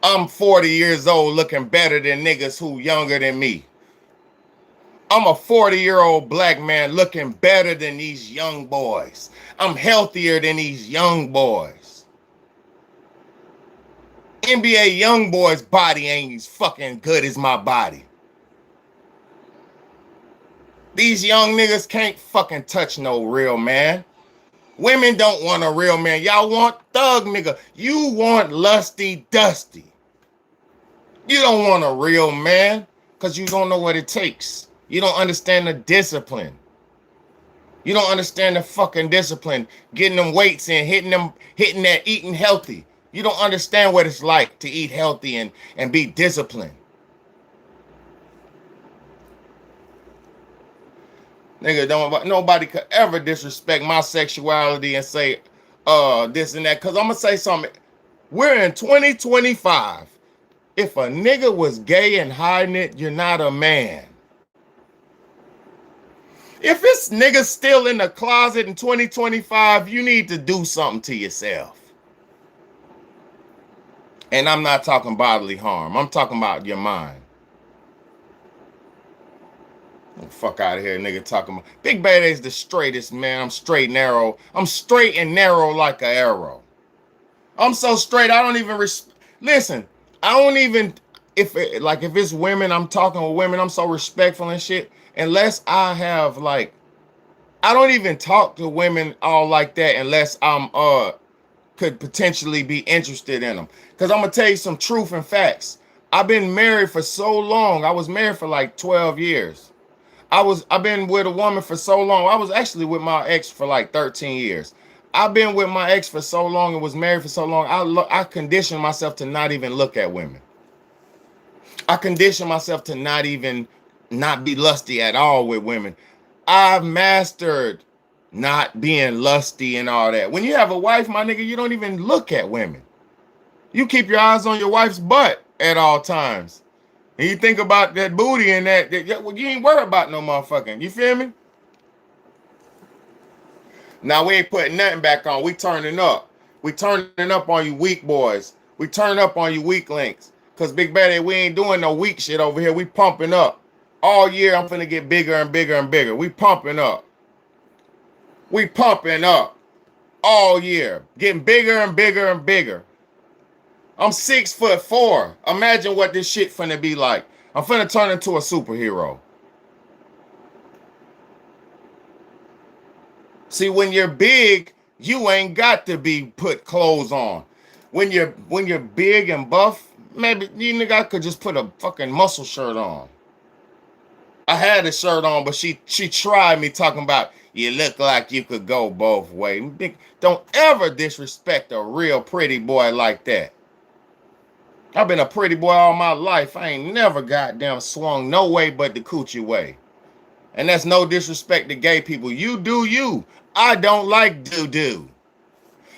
I'm 40 years old looking better than niggas who younger than me. I'm a 40-year-old black man looking better than these young boys. I'm healthier than these young boys. NBA young boy's body ain't as fucking good as my body. These young niggas can't fucking touch no real man. Women don't want a real man. Y'all want thug nigga. You want lusty dusty. You don't want a real man because you don't know what it takes. You don't understand the discipline. You don't understand the fucking discipline. Getting them weights in, hitting that eating healthy. You don't understand what it's like to eat healthy and be disciplined. Nigga, nobody could ever disrespect my sexuality and say this and that. Cause I'm gonna say something. We're in 2025. If a nigga was gay and hiding it, you're not a man. If this nigga's still in the closet in 2025, you need to do something to yourself. And I'm not talking bodily harm. I'm talking about your mind. Fuck out of here, nigga, talking about. Big Bad is the straightest, man. I'm straight narrow. I'm straight and narrow like an arrow. I'm so straight, I don't even listen. I don't even, if it's women, I'm talking with women, I'm so respectful and shit. Unless I have I don't even talk to women all like that unless I'm could potentially be interested in them. Because I'm gonna tell you some truth and facts. I've been married for so long. I was married for like 12 years. I've been with a woman for so long. I was actually with my ex for like 13 years. I've been with my ex for so long and was married for so long. I conditioned myself to not even look at women. I conditioned myself to not be lusty at all with women. I've mastered not being lusty and all that. When you have a wife, my nigga, you don't even look at women. You keep your eyes on your wife's butt at all times. And you think about that booty and that you ain't worried about no motherfucking. You feel me? Now we ain't putting nothing back on. We turning up. We turning up on you weak boys. We turn up on you weak links. Cause Big Betty, we ain't doing no weak shit over here. We pumping up. All year I'm finna get bigger and bigger and bigger. We pumping up. We pumping up all year. Getting bigger and bigger and bigger. I'm 6'4". Imagine what this shit finna be like. I'm finna turn into a superhero. See, when you're big, you ain't got to be put clothes on. When you're big and buff, maybe you nigga I could just put a fucking muscle shirt on. I had a shirt on, but she tried me talking about you look like you could go both ways. Don't ever disrespect a real pretty boy like that. I've been a pretty boy all my life. I ain't never goddamn swung no way but the coochie way. And that's no disrespect to gay people. You do you. I don't like doo-doo.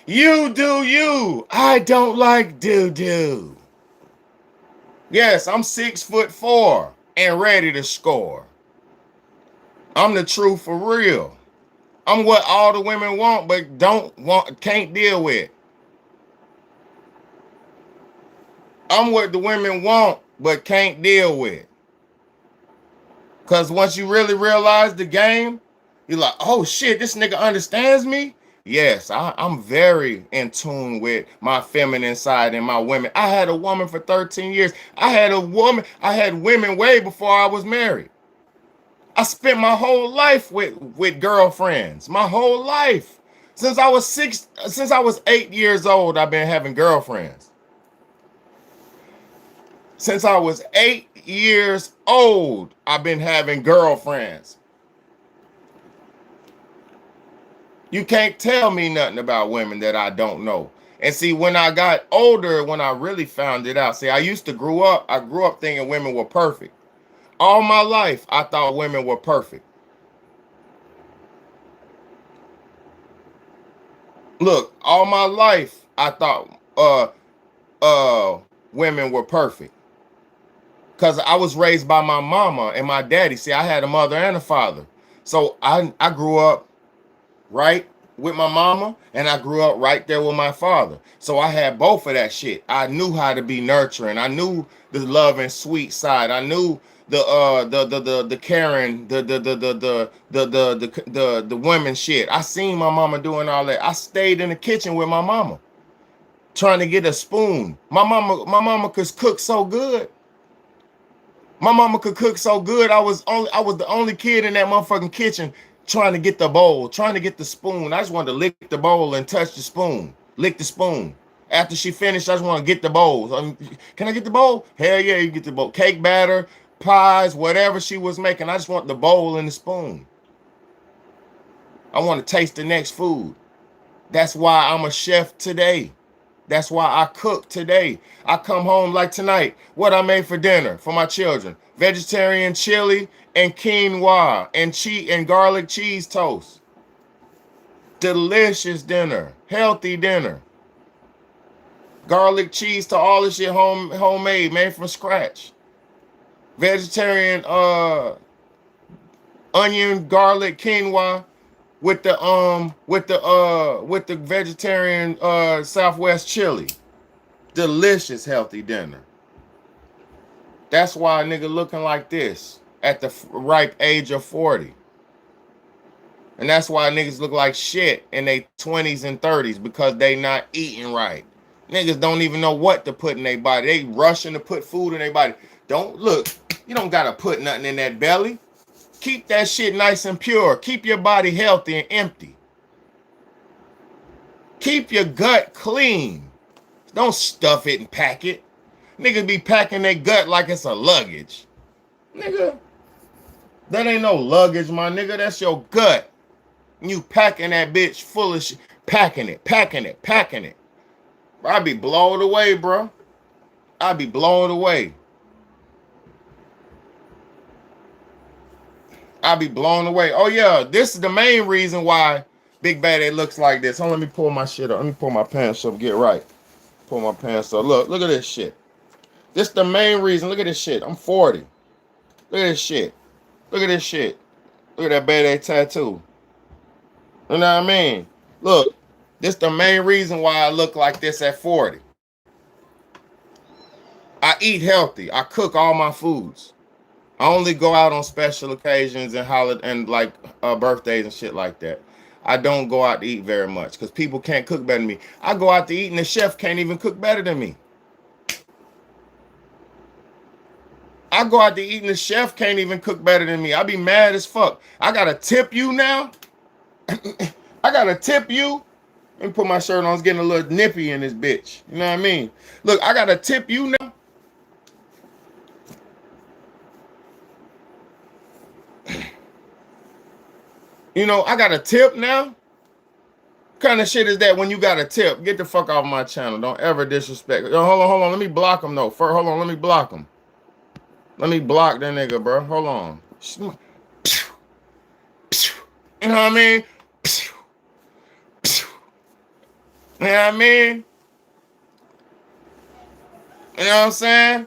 You do you. I don't like doo-doo. Yes, I'm 6'4" and ready to score. I'm the truth for real. I'm what all the women want, but can't deal with. I'm what the women want, but can't deal with. Because once you really realize the game, you're like, oh shit, this nigga understands me? Yes, I'm very in tune with my feminine side and my women. I had a woman for 13 years. I had women way before I was married. I spent my whole life with girlfriends. My whole life. Since I was 8 years old, I've been having girlfriends. Since I was 8 years old, I've been having girlfriends. You can't tell me nothing about women that I don't know. And see, when I got older, when I really found it out, see, I grew up thinking women were perfect. All my life, I thought women were perfect. Look, all my life, I thought women were perfect. Because I was raised by my mama and my daddy. See, I had a mother and a father. So I grew up right with my mama, and I grew up right there with my father. So I had both of that shit. I knew how to be nurturing. I knew the love and sweet side. I knew the caring, the women shit. I seen my mama doing all that. I stayed in the kitchen with my mama, trying to get a spoon. My mama could cook so good. My mama could cook so good. I was the only kid in that motherfucking kitchen trying to get the bowl, trying to get the spoon. I just wanted to lick the bowl and touch the spoon, lick the spoon. After she finished, I just want to get the bowl. Can I get the bowl? Hell yeah, you get the bowl. Cake batter, pies, whatever she was making. I just want the bowl and the spoon. I want to taste the next food. That's why I'm a chef today. That's why I cook today. I come home like tonight. What I made for dinner for my children: vegetarian chili and quinoa and garlic cheese toast. Delicious dinner, healthy dinner. Garlic cheese to all this shit homemade, made from scratch. Vegetarian onion, garlic, quinoa with the vegetarian Southwest chili. Delicious, healthy dinner. That's why a nigga looking like this at the ripe age of 40. And that's why niggas look like shit in their 20s and 30s, because they not eating right. Niggas don't even know what to put in their body. They rushing to put food in their body. Don't look, you don't gotta put nothing in that belly. Keep that shit nice and pure. Keep your body healthy and empty. Keep your gut clean. Don't stuff it and pack it. Niggas be packing their gut like it's a luggage. Nigga, that ain't no luggage, my nigga. That's your gut. You packing that bitch full of shit. packing it. I'd be blown away, bro. I'd be blown away. Oh yeah, this is the main reason why Big Bad looks like this. Hold on, let me pull my shit up. Let me pull my pants up. Get right. Pull my pants up. Look at this shit. This is the main reason. Look at this shit. I'm 40. Look at this shit. Look at that bad tattoo. You know what I mean? Look, this is the main reason why I look like this at 40. I eat healthy. I cook all my foods. I only go out on special occasions and like birthdays and shit like that. I don't go out to eat very much because people can't cook better than me. I go out to eat and the chef can't even cook better than me. I go out to eat and the chef can't even cook better than me. I be mad as fuck. I gotta tip you now. I gotta tip you. Let me put my shirt on. It's getting a little nippy in this bitch. You know what I mean? Look, I gotta tip you now. You know, I got a tip now. What kind of shit is that when you got a tip? Get the fuck off my channel. Don't ever disrespect. Yo, hold on. Let me block him though. Hold on. Let me block him. Let me block that nigga, bro. Hold on. You know what I mean? You know what I mean? You know what I'm saying?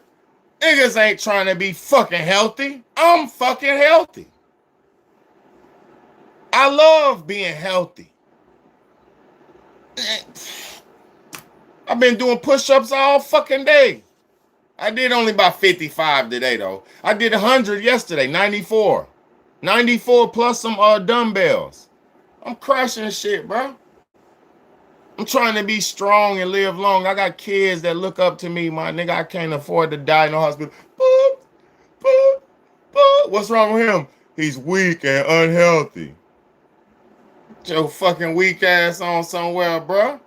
Niggas ain't trying to be fucking healthy. I'm fucking healthy. I love being healthy. I've been doing push-ups all fucking day. I did only about 55 today, though. I did 100 yesterday, 94. 94 plus some dumbbells. I'm crushing shit, bro. I'm trying to be strong and live long. I got kids that look up to me, my nigga. I can't afford to die in the hospital. Boop, boop, boop. What's wrong with him? He's weak and unhealthy. Get your fucking weak ass on somewhere, bro.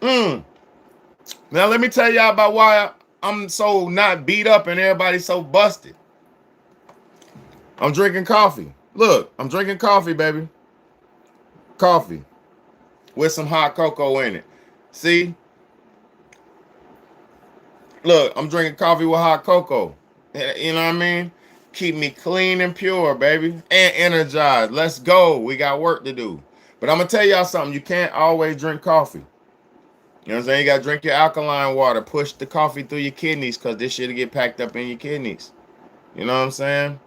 Now let me tell y'all about why I'm so not beat up and everybody's so busted. I'm drinking coffee. Look, I'm drinking coffee, baby. Coffee with some hot cocoa in it. See? Look, I'm drinking coffee with hot cocoa. You know what I mean? Keep me clean and pure, baby. And energized. Let's go. We got work to do. But I'm going to tell y'all something. You can't always drink coffee. You know what I'm saying? You got to drink your alkaline water. Push the coffee through your kidneys because this shit will get packed up in your kidneys. You know what I'm saying?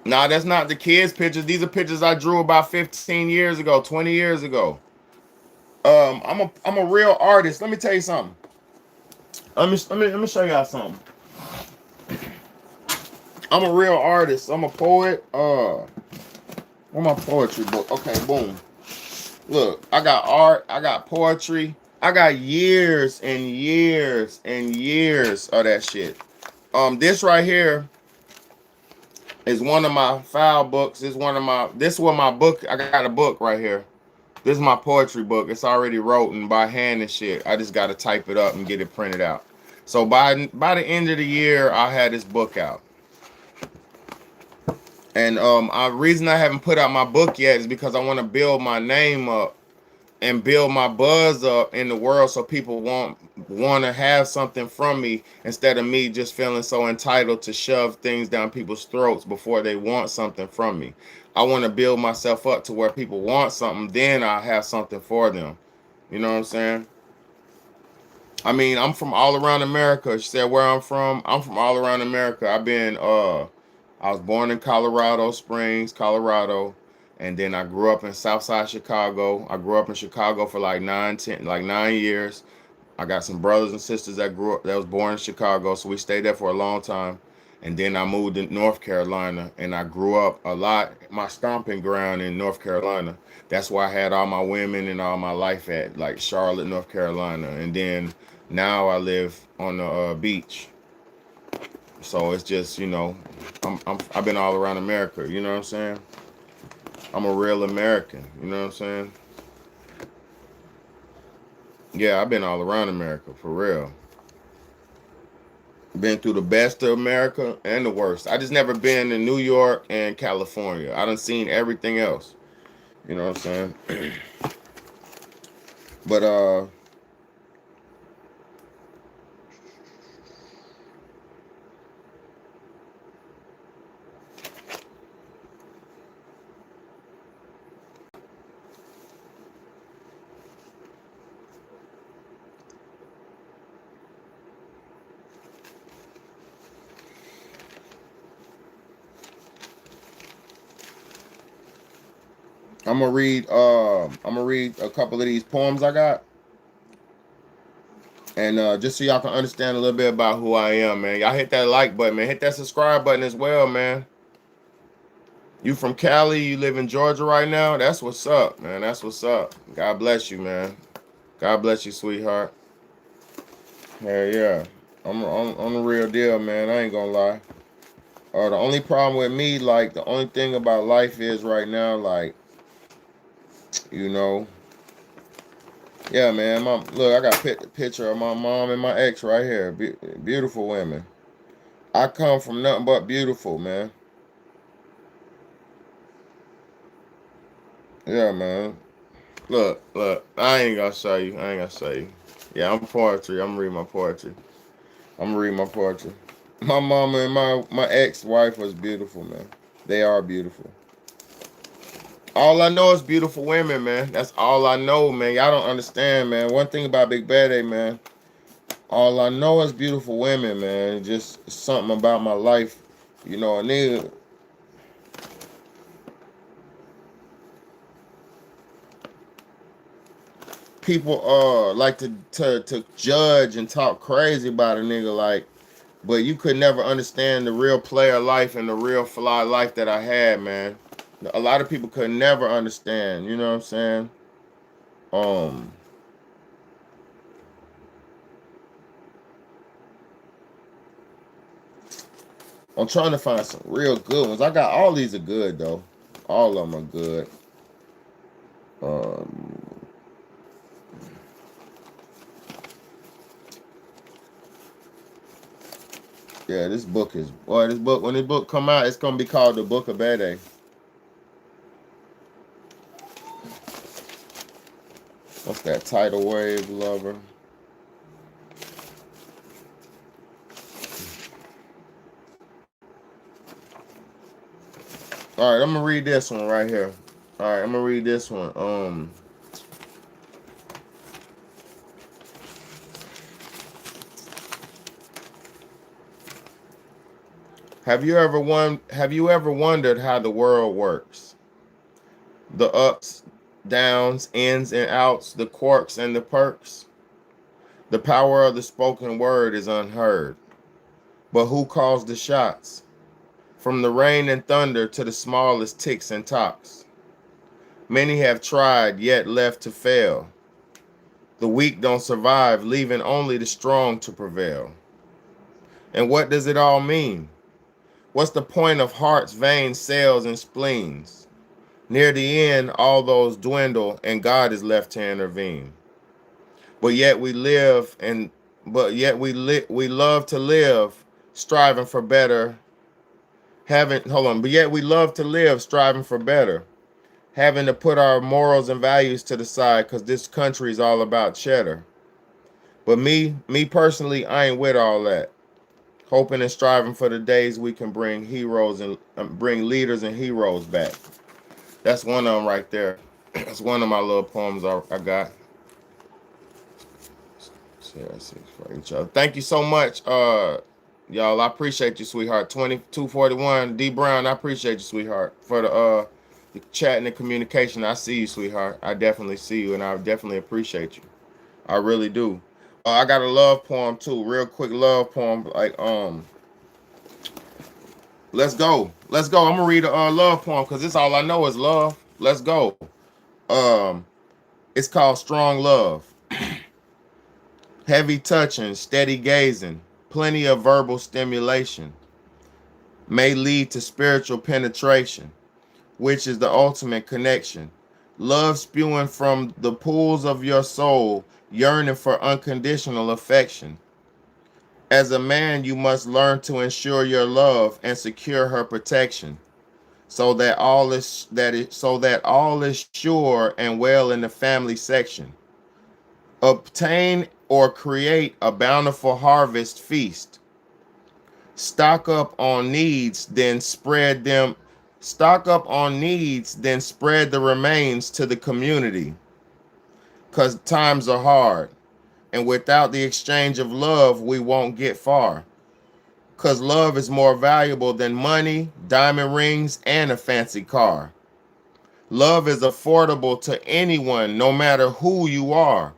Nah, that's not the kids' pictures. These are pictures I drew about 15 years ago, 20 years ago. I'm a real artist. Let me tell you something. Let me show y'all something. I'm a real artist. I'm a poet. Where's my poetry book? Okay, boom. Look, I got art. I got poetry. I got years and years and years of that shit. This right here is one of my file books. This is my book. I got a book right here. This is my poetry book. It's already written by hand and shit. I just got to type it up and get it printed out. So by the end of the year, I'll have this book out. And the reason I haven't put out my book yet is because I want to build my name up and build my buzz up in the world so people want to have something from me instead of me just feeling so entitled to shove things down people's throats before they want something from me. I want to build myself up to where people want something, then I'll have something for them. You know what I'm saying? I mean, I'm from all around America. She said where I'm from all around America. I was born in Colorado Springs, Colorado. And then I grew up in Southside Chicago. I grew up in Chicago for like 9 years. I got some brothers and sisters that was born in Chicago. So we stayed there for a long time. And then I moved to North Carolina and I grew up a lot, my stomping ground in North Carolina. That's where I had all my women and all my life at, like Charlotte, North Carolina. And then now I live on the beach. So it's just, you know, I've been all around America, you know what I'm saying? I'm a real American, you know what I'm saying? Yeah, I've been all around America, for real. Been through the best of America and the worst. I just never been in New York and California. I done seen everything else. You know what I'm saying? But I'm gonna read a couple of these poems I got. And just so y'all can understand a little bit about who I am, man. Y'all hit that like button, man. Hit that subscribe button as well, man. You from Cali, you live in Georgia right now. That's what's up, man. That's what's up. God bless you, man. God bless you, sweetheart. Hell yeah. I'm on the real deal, man. I ain't gonna lie. The only problem with me, like, the only thing about life is right now, like, you know, yeah, man. Look, I got a picture of my mom and my ex right here. Beautiful women. I come from nothing but beautiful, man. Yeah, man. Look. I ain't gonna show you. Yeah, I'm poetry. I'm gonna read my poetry. My mama and my ex-wife was beautiful, man. They are beautiful. All I know is beautiful women, man. That's all I know, man. Y'all don't understand, man. One thing about Big Bad A, man. All I know is beautiful women, man. Just something about my life, you know. A nigga. People like to judge and talk crazy about a nigga, like, but you could never understand the real player life and the real fly life that I had, man. A lot of people could never understand, you know what I'm saying? I'm trying to find some real good ones. I got all these are good though. All of them are good. Yeah, this book when this book come out, it's gonna be called The Book of Bad A. What's that? Tidal Wave Lover. All right, I'm gonna read this one right here. All right, I'm gonna read this one. Have you ever wondered how the world works? The ups, downs, ins and outs, the quirks and the perks. The power of the spoken word is unheard. But who calls the shots? From the rain and thunder to the smallest ticks and tocks. Many have tried, yet left to fail. The weak don't survive, leaving only the strong to prevail. And what does it all mean? What's the point of hearts, veins, cells, and spleens? Near the end, all those dwindle, and God is left to intervene. But yet we love to live, striving for better. But yet we love to live, striving for better. Having to put our morals and values to the side because this country is all about cheddar. But me personally, I ain't with all that. Hoping and striving for the days we can bring heroes and bring leaders and heroes back. That's one of them right there. That's one of my little poems I got. For each other. Thank you so much, y'all. I appreciate you, sweetheart. 2241 D Brown. I appreciate you, sweetheart, for the chat and the communication. I see you, sweetheart. I definitely see you, and I definitely appreciate you. I really do. I got a love poem too, real quick love poem. Like let's go. I'm gonna read a love poem because this all I know is love. Let's go. It's called Strong Love. Heavy touching, steady gazing, plenty of verbal stimulation may lead to spiritual penetration, which is the ultimate connection. Love spewing from the pools of your soul, yearning for unconditional affection. As a man, you must learn to ensure your love and secure her protection. so that all is sure and well in the family section. Obtain or create a bountiful harvest feast. Stock up on needs, then spread the remains to the community. Because times are hard. And without the exchange of love, we won't get far. Because love is more valuable than money, diamond rings, and a fancy car. Love is affordable to anyone, no matter who you are.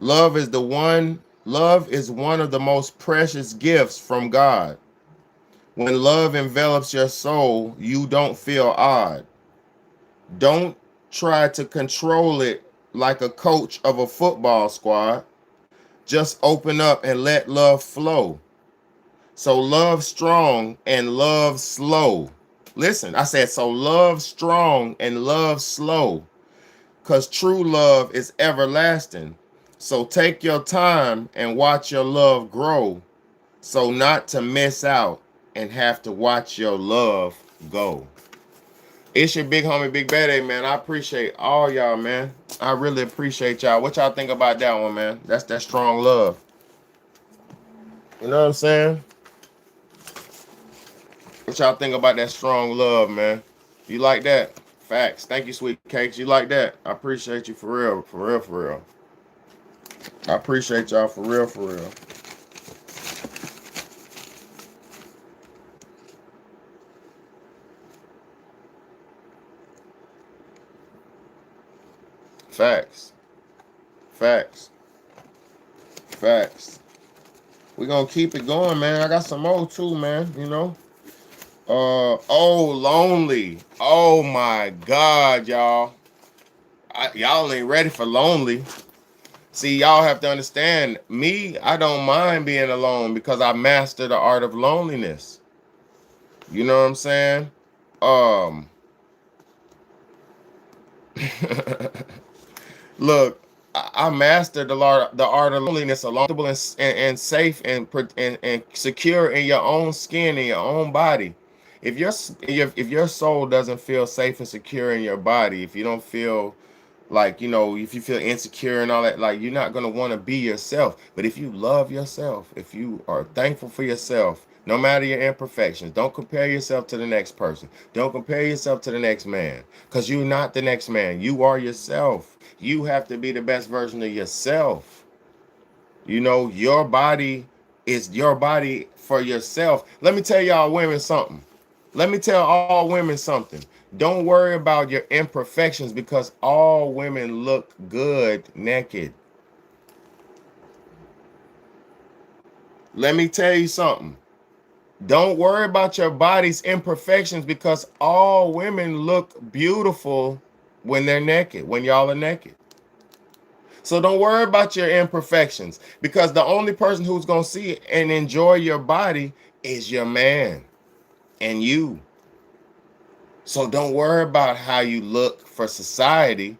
Love is one of the most precious gifts from God. When love envelops your soul, you don't feel odd. Don't try to control it like a coach of a football squad. Just open up and let love flow. So love strong and love slow. Listen, I said, so love strong and love slow. Because true love is everlasting. So take your time and watch your love grow. So not to miss out and have to watch your love go. It's your big homie, Big Bad, man. I appreciate all y'all, man. I really appreciate y'all. What y'all think about that one, man? That's that strong love. You know what I'm saying? What y'all think about that strong love, man? You like that? Facts. Thank you, Sweet Cakes. You like that? I appreciate you for real. For real, for real. I appreciate y'all for real, for real. Facts. Facts. Facts. We're gonna keep it going, man. I got some more too, man, you know. Lonely. Oh my God, y'all. Y'all ain't ready for lonely. See, y'all have to understand, me, I don't mind being alone because I master the art of loneliness. You know what I'm saying? Look, I mastered the art of loneliness alone, and safe and secure in your own skin, in your own body. If your soul doesn't feel safe and secure in your body, if you don't feel like, you know, if you feel insecure and all that, like, you're not going to want to be yourself. But if you love yourself, if you are thankful for yourself, no matter your imperfections, don't compare yourself to the next person. Don't compare yourself to the next man, because you're not the next man. You are yourself. You have to be the best version of yourself. You know, your body is your body for yourself. Let me tell y'all women something. Let me tell all women something. Don't worry about your imperfections, because all women look good naked. Let me tell you something. Don't worry about your body's imperfections, because all women look beautiful when they're naked, when y'all are naked. So don't worry about your imperfections, because the only person who's going to see it and enjoy your body is your man and you. So don't worry about how you look for society.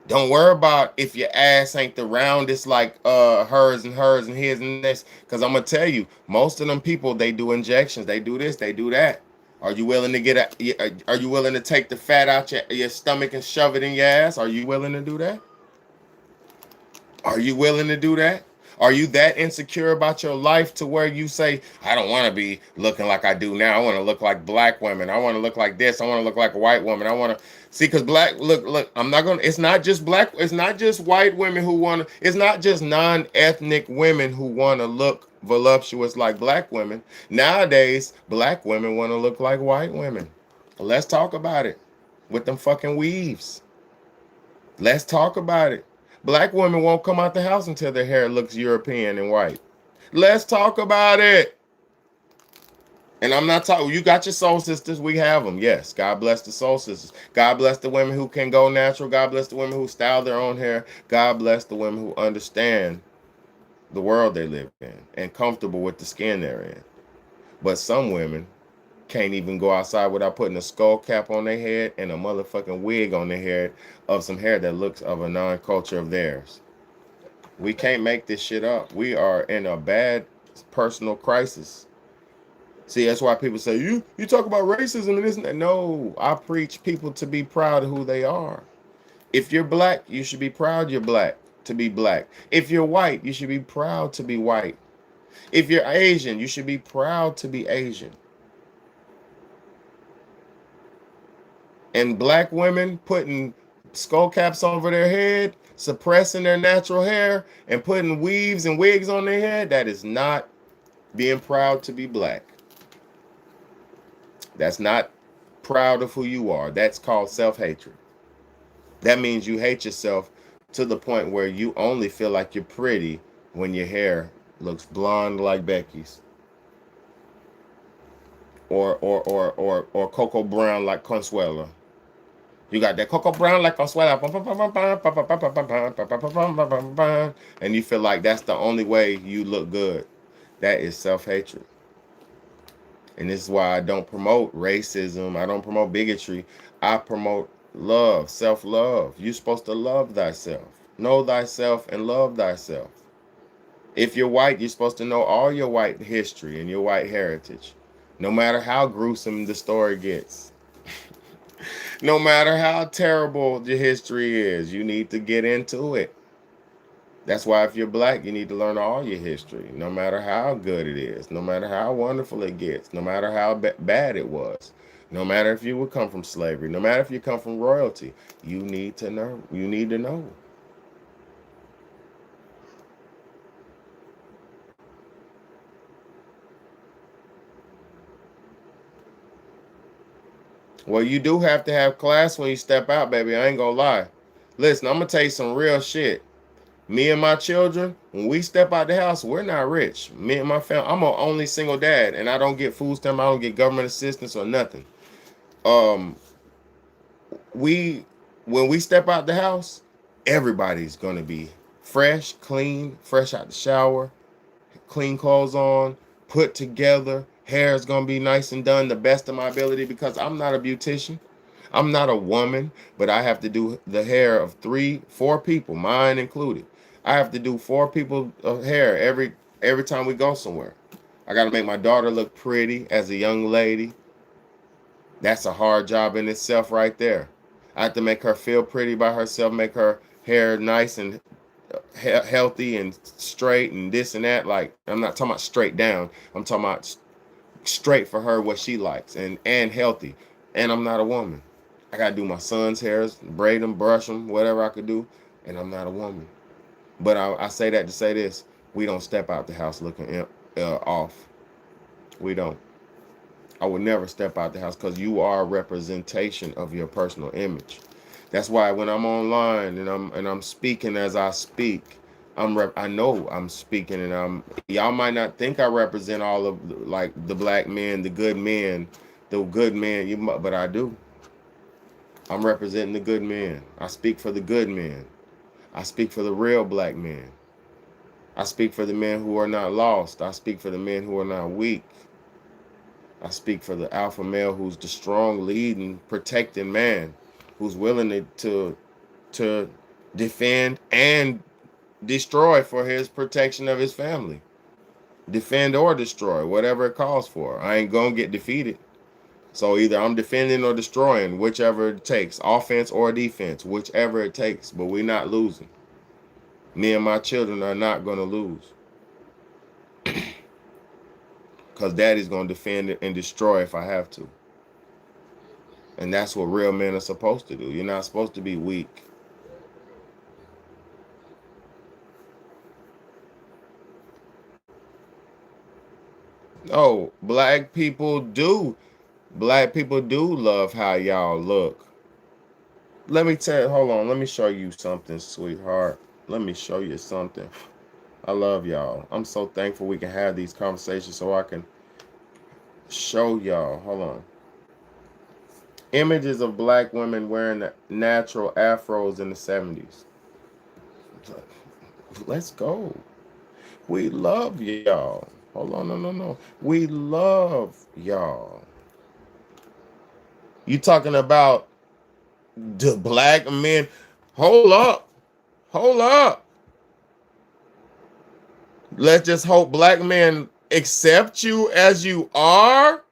Don't worry about if your ass ain't the roundest like hers and his and this. Because I'm going to tell you, most of them people, they do injections. They do this, they do that. Are you willing to are you willing to take the fat out your stomach and shove it in your ass? Are you willing to do that? Are you willing to do that? Are you that insecure about your life to where you say, I don't want to be looking like I do now. I want to look like black women. I want to look like this. I want to look like a white woman. I want to see, because look, I'm not going to, it's not just black. It's not just white women who want to, it's not just non-ethnic women who want to look voluptuous like black women. Nowadays, black women want to look like white women. Let's talk about it with them fucking weaves. Let's talk about it. Black women won't come out the house until their hair looks European and white. Let's talk about it. And I'm not talking, you got your soul sisters, we have them. Yes, God bless the soul sisters. God bless the women who can go natural. God bless the women who style their own hair. God bless the women who understand the world they live in and comfortable with the skin they're in. But some women can't even go outside without putting a skull cap on their head and a motherfucking wig on their head of some hair that looks of a non-culture of theirs. We can't make this shit up. We are in a bad personal crisis. See, that's why people say, you talk about racism and this and that. No, I preach people to be proud of who they are. If you're black, you should be proud you're black to be black. If you're white, you should be proud to be white. If you're Asian, you should be proud to be Asian. And black women putting skull caps over their head, suppressing their natural hair, and putting weaves and wigs on their head, that is not being proud to be black. That's not proud of who you are. That's called self-hatred. That means you hate yourself to the point where you only feel like you're pretty when your hair looks blonde like Becky's. Or cocoa brown like Consuela. You got that cocoa brown like Consuela, and you feel like that's the only way you look good. That is self-hatred. And this is why I don't promote racism. I don't promote bigotry. I promote love, self-love. You're supposed to love thyself. Know thyself and love thyself. If you're white, you're supposed to know all your white history and your white heritage. No matter how gruesome the story gets. No matter how terrible the history is, you need to get into it. That's why if you're black, you need to learn all your history, no matter how good it is, no matter how wonderful it gets, no matter how bad it was, no matter if you would come from slavery, no matter if you come from royalty, you need to know. You need to know. Well, you do have to have class when you step out, baby. I ain't gonna lie. Listen, I'm gonna tell you some real shit. Me and my children, when we step out the house, we're not rich. Me and my family, I'm an only single dad, and I don't get food stamp. I don't get government assistance or nothing. When we step out the house, everybody's gonna be fresh, clean, fresh out the shower, clean clothes on, put together. Hair is gonna be nice and done the best of my ability because I'm not a beautician. I'm not a woman, but I have to do the hair of 3-4 people, mine included. I have to do 4 people of hair every time we go somewhere. I got to make my daughter look pretty as a young lady. That's a hard job in itself right there. I have to make her feel pretty by herself, make her hair nice and healthy and straight and this and that. Like, I'm not talking about straight down. I'm talking about straight for her, what she likes, and healthy. And I'm not a woman. I got to do my son's hairs, braid them, brush them, whatever I could do. And I'm not a woman. But I say that to say this. We don't step out the house looking off. We don't. I would never step out the house because you are a representation of your personal image. That's why when I'm online and I'm speaking as I speak, I know I'm speaking, and y'all might not think I represent all of like the black men, the good men, but I do. I'm representing the good men. I speak for the good men. I speak for the real black men. I speak for the men who are not lost. I speak for the men who are not weak. I speak for the alpha male who's the strong, leading, protecting man, who's willing to defend and destroy for his protection of his family. Defend or destroy, whatever it calls for. I ain't gonna get defeated. So either I'm defending or destroying, whichever it takes, offense or defense, whichever it takes, but we're not losing. Me and my children are not gonna lose. Because daddy's gonna defend it and destroy if I have to. And that's what real men are supposed to do. You're not supposed to be weak. Oh, black people do love how y'all look. Let me tell you, hold on, let me show you something, sweetheart. Let me show you something. I love y'all. I'm so thankful we can have these conversations so I can show y'all. Hold on. Images of black women wearing natural afros in the 70s. Let's go. We love y'all. Hold on, no. We love y'all. You talking about the black men? Hold up. Let's just hope black men accept you as you are?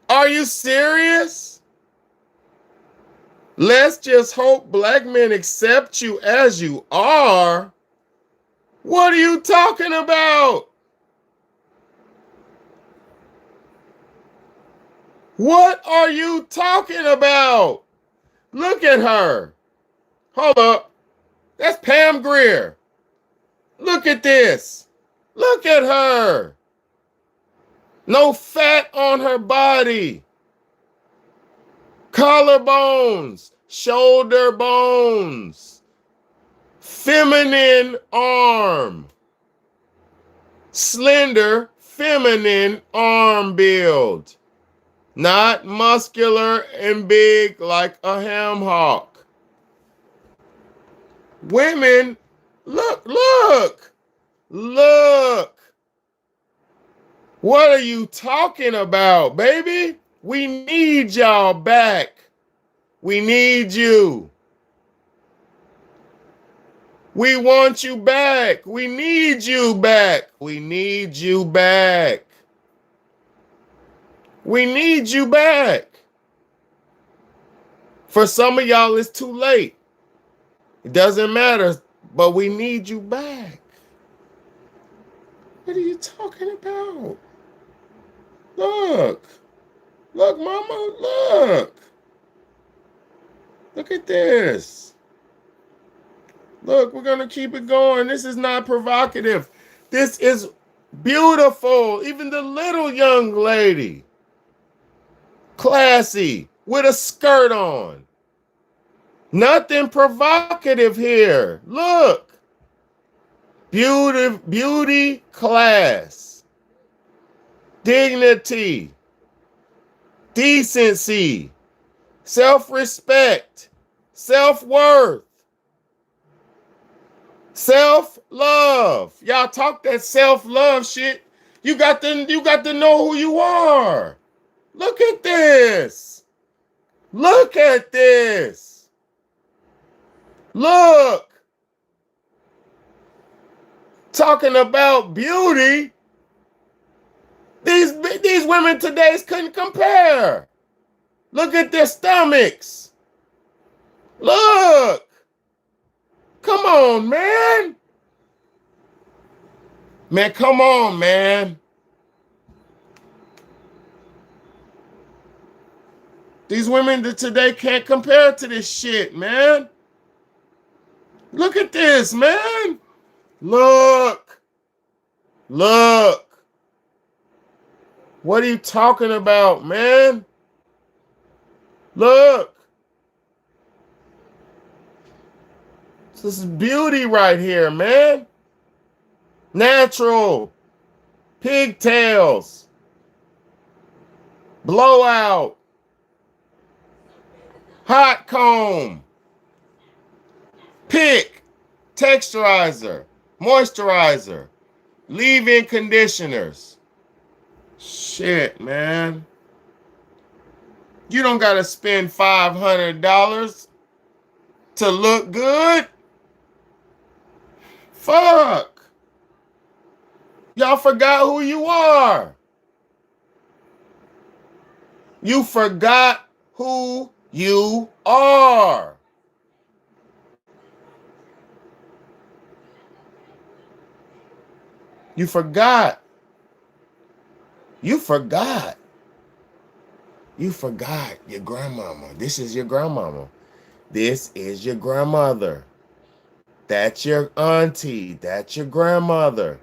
Are you serious? Let's just hope black men accept you as you are. What are you talking about? What are you talking about? Look at her. Hold up. That's Pam Grier. Look at this. Look at her. No fat on her body. Collarbones, shoulder bones, feminine arm, slender feminine arm build, not muscular and big like a ham hock. Women, look. What are you talking about, baby? We need y'all back. We need you. We want you back. We need you back. We need you back. We need you back. For some of y'all, it's too late. It doesn't matter, but we need you back. What are you talking about? Look, mama, look. Look at this. Look, we're going to keep it going. This is not provocative. This is beautiful. Even the little young lady. Classy, with a skirt on. Nothing provocative here. Look. Beauty, class. Dignity. Decency. Self-respect. Self-worth. Self-love. Y'all talk that self-love shit. You got to know who you are. Look at this. Look at this. Look. Talking about beauty. These women today couldn't compare. Look at their stomachs. Look. Come on, man. Man, come on, man. These women today can't compare to this shit, man. Look at this, man. Look. Look. What are you talking about, man? Look. This is beauty right here, man. Natural. Pigtails. Blowout. Hot comb. Pick. Texturizer. Moisturizer. Leave-in conditioners. Shit, man. You don't got to spend $500 to look good. Fuck. Y'all forgot who you are. You forgot who you are. You forgot. You forgot. You forgot your grandmama. This is your grandmama. This is your grandmother. That's your auntie. That's your grandmother.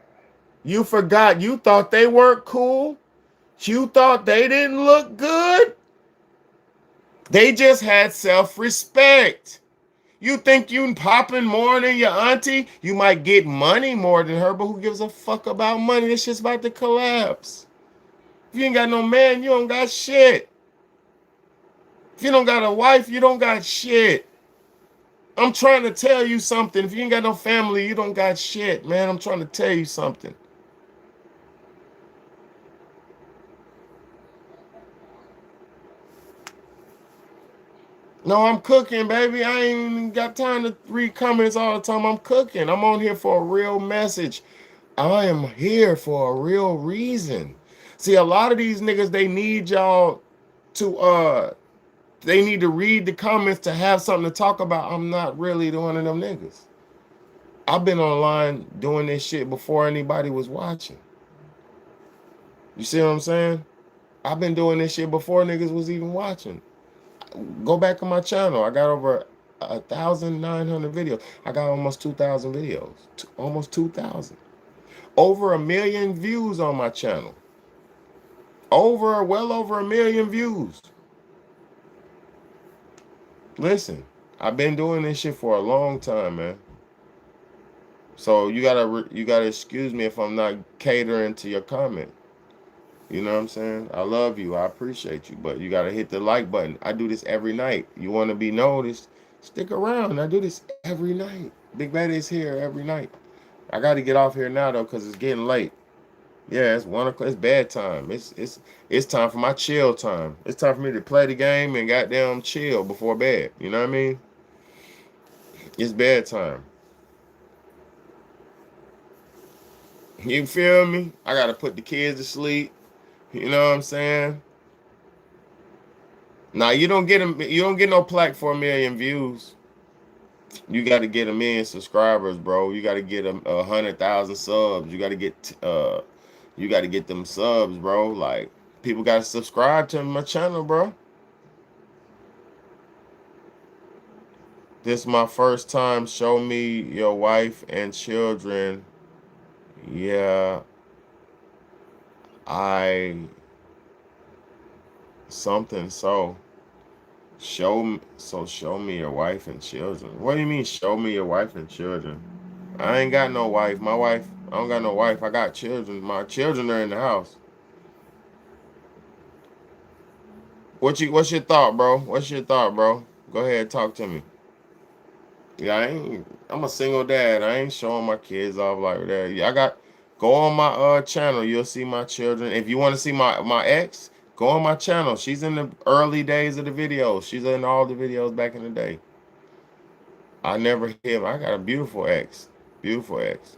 You forgot. You thought they weren't cool. You thought they didn't look good. They just had self-respect. You think you popping more than your auntie? You might get money more than her, but who gives a fuck about money? This shit's about to collapse. If you ain't got no man, you don't got shit. If you don't got a wife, you don't got shit. I'm trying to tell you something. If you ain't got no family, you don't got shit, man. I'm trying to tell you something. No, I'm cooking, baby. I ain't even got time to read comments all the time. I'm cooking. I'm on here for a real message. I am here for a real reason. See, a lot of these niggas, they need y'all to they need to read the comments to have something to talk about. I'm not really one of them niggas. I've been online doing this shit before anybody was watching. You see what I'm saying? I've been doing this shit before niggas was even watching. Go back on my channel. I got over 1,900 videos. I got almost 2,000 videos. Almost 2,000. Over 1 million views on my channel. Well over 1 million views. Listen, I've been doing this shit for a long time, man. So you gotta excuse me if I'm not catering to your comment. You know what I'm saying? I love you. I appreciate you. But you got to hit the like button. I do this every night. You want to be noticed? Stick around. I do this every night. Big Bad is here every night. I got to get off here now, though, because it's getting late. Yeah, it's 1 o'clock. It's bedtime. It's time for my chill time. It's time for me to play the game and goddamn chill before bed. You know what I mean? It's bedtime. You feel me? I got to put the kids to sleep. You know what I'm saying? Now you don't get no plaque for 1 million views. You got to get 1 million subscribers, bro. You got to get 100,000 subs. You got to get them subs, bro. Like, people got to subscribe to my channel, bro. This is my first time. Show me your wife and children. Yeah. Show me your wife and children. What do you mean, show me your wife and children? I ain't got no wife. I don't got no wife. I got children. My children are in the house. What's your thought, bro? Go ahead, talk to me. Yeah, I'm a single dad. I ain't showing my kids off like that. Yeah, go on my channel. You'll see my children. If you want to see my ex, go on my channel. She's in the early days of the videos. She's in all the videos back in the day. I never hit. I got a beautiful ex. Beautiful ex.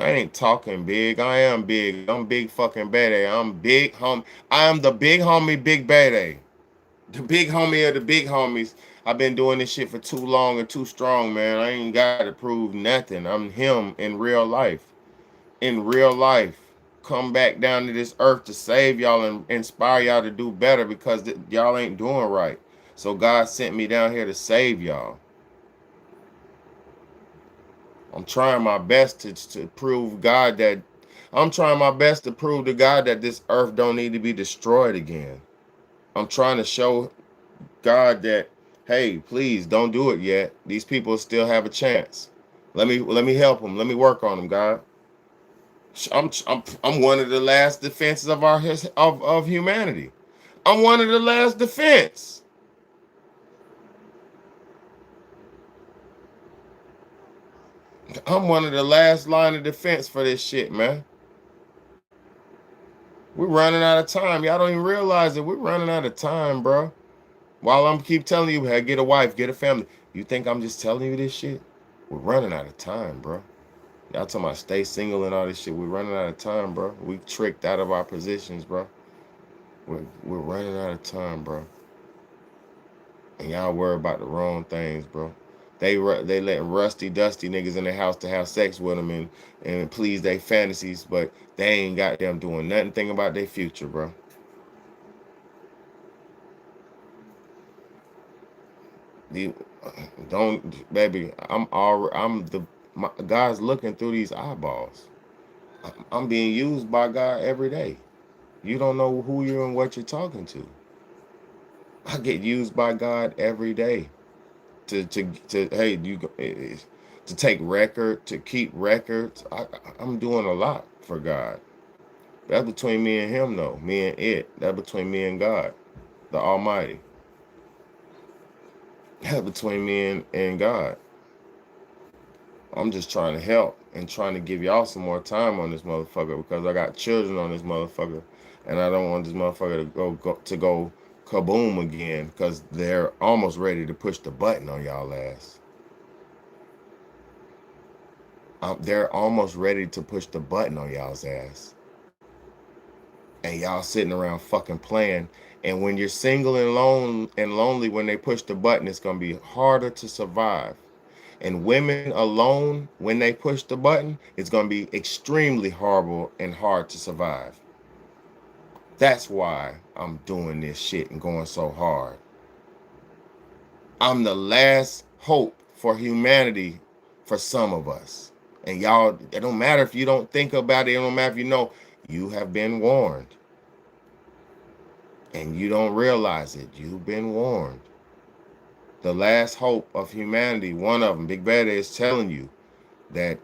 I ain't talking big. I am big. I'm big fucking badass. I'm big homie. I am the big homie, Big Badass. The big homie of the big homies. I've been doing this shit for too long and too strong, man. I ain't got to prove nothing. I'm him in real life. In real life. Come back down to this earth to save y'all and inspire y'all to do better because y'all ain't doing right. So God sent me down here to save y'all. I'm trying my best to prove God that I'm trying my best to prove to God that this earth don't need to be destroyed again. I'm trying to show God that, hey, please don't do it yet. These people still have a chance. Let me help them. Let me work on them, God. I'm one of the last defenses of humanity. I'm one of the last defense. I'm one of the last line of defense for this shit, man. We're running out of time. Y'all don't even realize it. We're running out of time, bro. While I'm keep telling you, hey, get a wife, get a family. You think I'm just telling you this shit? We're running out of time, bro. Y'all talking about stay single and all this shit. We're running out of time, bro. We tricked out of our positions, bro. We're running out of time, bro. And y'all worry about the wrong things, bro. They letting rusty, dusty niggas in their house to have sex with them and please their fantasies, but they ain't got them doing nothing about their future, bro. Don't, baby. God's looking through these eyeballs. I'm being used by God every day. You don't know who you're and what you're talking to. I get used by God every day. To take record, to keep records. I'm doing a lot for God. That's between me and him, though. Me and it. That's between me and God, the Almighty. That's between me and God. I'm just trying to help and trying to give y'all some more time on this motherfucker because I got children on this motherfucker, and I don't want this motherfucker to go kaboom again because they're almost ready to push the button on y'all ass. They're almost ready to push the button on y'all's ass. And y'all sitting around fucking playing. And when you're single and lonely, when they push the button, it's going to be harder to survive. And women alone, when they push the button, it's going to be extremely horrible and hard to survive. That's why I'm doing this shit and going so hard. I'm the last hope for humanity for some of us. And y'all, it don't matter if you don't think about it. It don't matter if you know. You have been warned. And you don't realize it. You've been warned. The last hope of humanity, one of them, Big Bad, is telling you that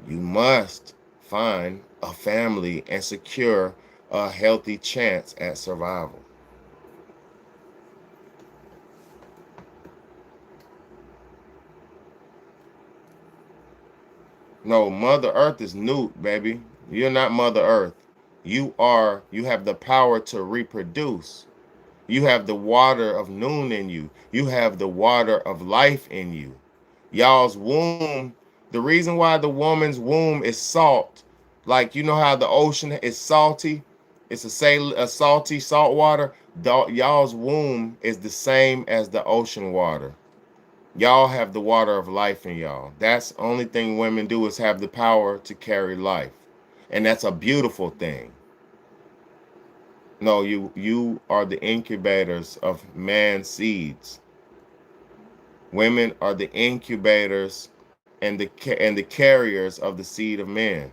you must find a family and secure a healthy chance at survival. No, Mother Earth is Newt, baby. You're not Mother Earth. You have the power to reproduce. You have the water of noon in you. You have the water of life in you. Y'all's womb, the reason why the woman's womb is salt, like you know how the ocean is salty, it's a salty salt water. Y'all's womb is the same as the ocean water. Y'all have the water of life in y'all. That's the only thing women do, is have the power to carry life. And that's a beautiful thing. No, you are the incubators of man's seeds. Women are the incubators and the carriers of the seed of man.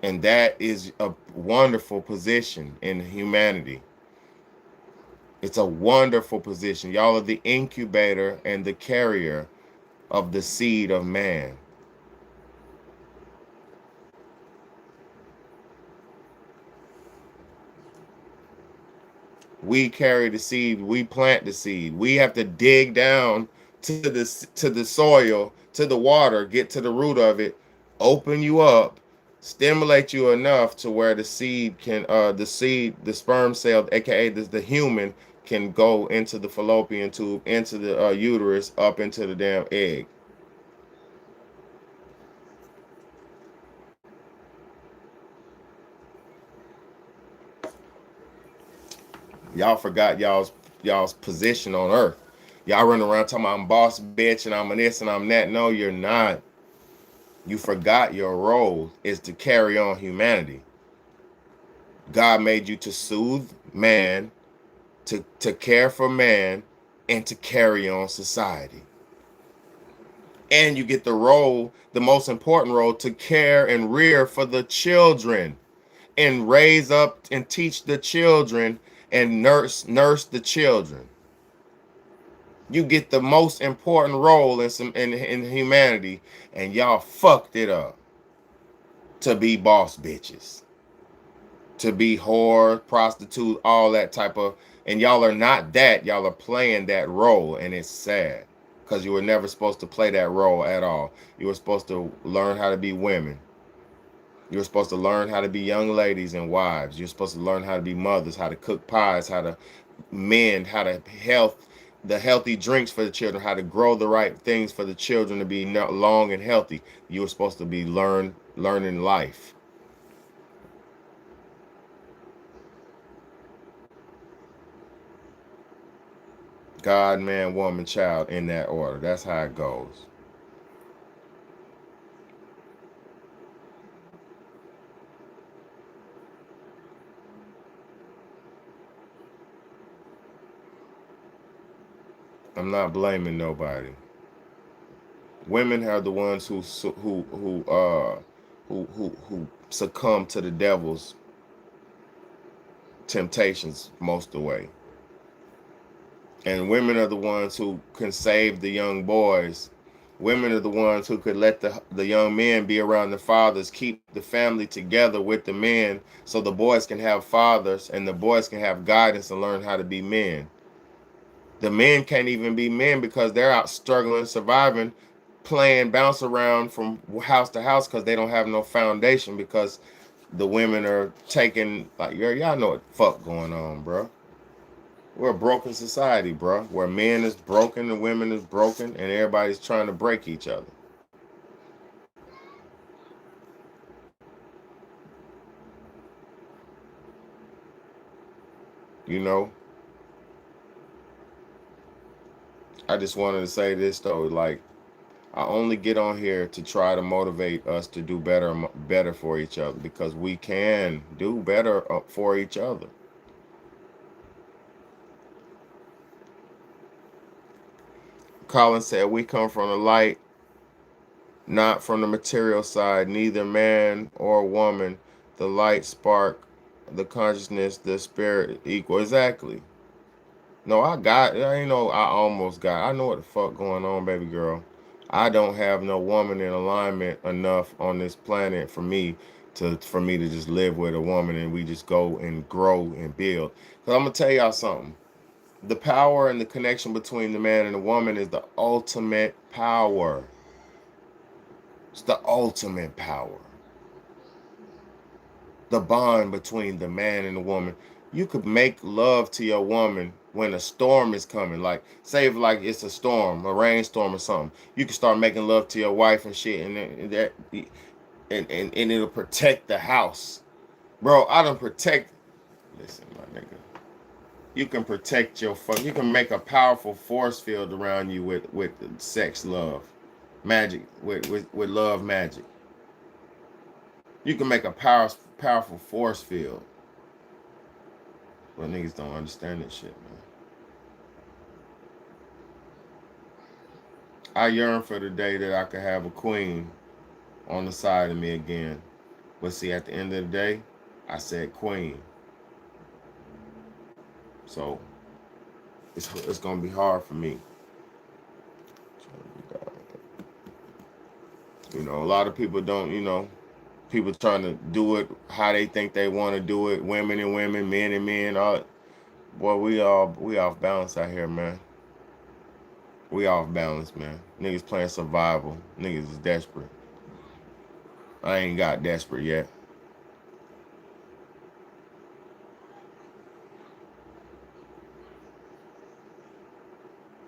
And that is a wonderful position in humanity. It's a wonderful position. Y'all are the incubator and the carrier of the seed of man. We carry the seed, we plant the seed. We have to dig down to the soil, to the water, get to the root of it, open you up, stimulate you enough to where the seed can, the sperm cell, aka the human, can go into the fallopian tube, into the uterus, up into the damn egg. Y'all forgot y'all's position on earth. Y'all run around talking about I'm boss bitch and I'm this and I'm that. No, you're not. You forgot your role is to carry on humanity. God made you to soothe man, to care for man, and to carry on society. And you get the role, the most important role, to care and rear for the children and raise up and teach the children and nurse the children. You get the most important role in humanity, and y'all fucked it up to be boss bitches, to be whore, prostitute, all that type of, and y'all are not that. Y'all are playing that role, and it's sad because you were never supposed to play that role at all. You were supposed to learn how to be women. You're supposed to learn how to be young ladies and wives. You're supposed to learn how to be mothers, how to cook pies, how to mend, how to the healthy drinks for the children, how to grow the right things for the children to be long and healthy. You were supposed to be learning life. God, man, woman, child, in that order. That's how it goes. I'm not blaming nobody. Women are the ones who succumb to the devil's temptations most of the way. And women are the ones who can save the young boys. Women are the ones who could let the young men be around the fathers, keep the family together with the men so the boys can have fathers and the boys can have guidance and learn how to be men. The men can't even be men because they're out struggling, surviving, playing, bounce around from house to house because they don't have no foundation, because the women are taking, like, y'all know what the fuck going on, bro. We're a broken society, bro, where men is broken and women is broken, and everybody's trying to break each other. You know, I just wanted to say this though, like I only get on here to try to motivate us to do better for each other, because we can do better for each other. Colin said, we come from the light, not from the material side, neither man or woman. The light spark, the consciousness, the spirit equal. Exactly. No, I almost got, I know what the fuck going on, baby girl. I don't have no woman in alignment enough on this planet for me to just live with a woman and we just go and grow and build. Because I'm going to tell y'all something. The power and the connection between the man and the woman is the ultimate power. It's the ultimate power. The bond between the man and the woman. You could make love to your woman when a storm is coming. Like, say if like it's a storm, a rainstorm or something. You can start making love to your wife and shit, and it'll protect the house. Bro, I don't protect. Listen, my nigga. You can protect you can make a powerful force field around you with sex love. Magic, with love magic. You can make a powerful force field. But niggas don't understand this shit, man. I yearn for the day that I could have a queen on the side of me again. But see, at the end of the day, I said queen. So it's gonna be hard for me. You know, a lot of people don't, people trying to do it how they think they want to do it. Women and women, men and men, all. Boy, we off balance out here, man. We off balance, man. Niggas playing survival. Niggas is desperate. I ain't got desperate yet.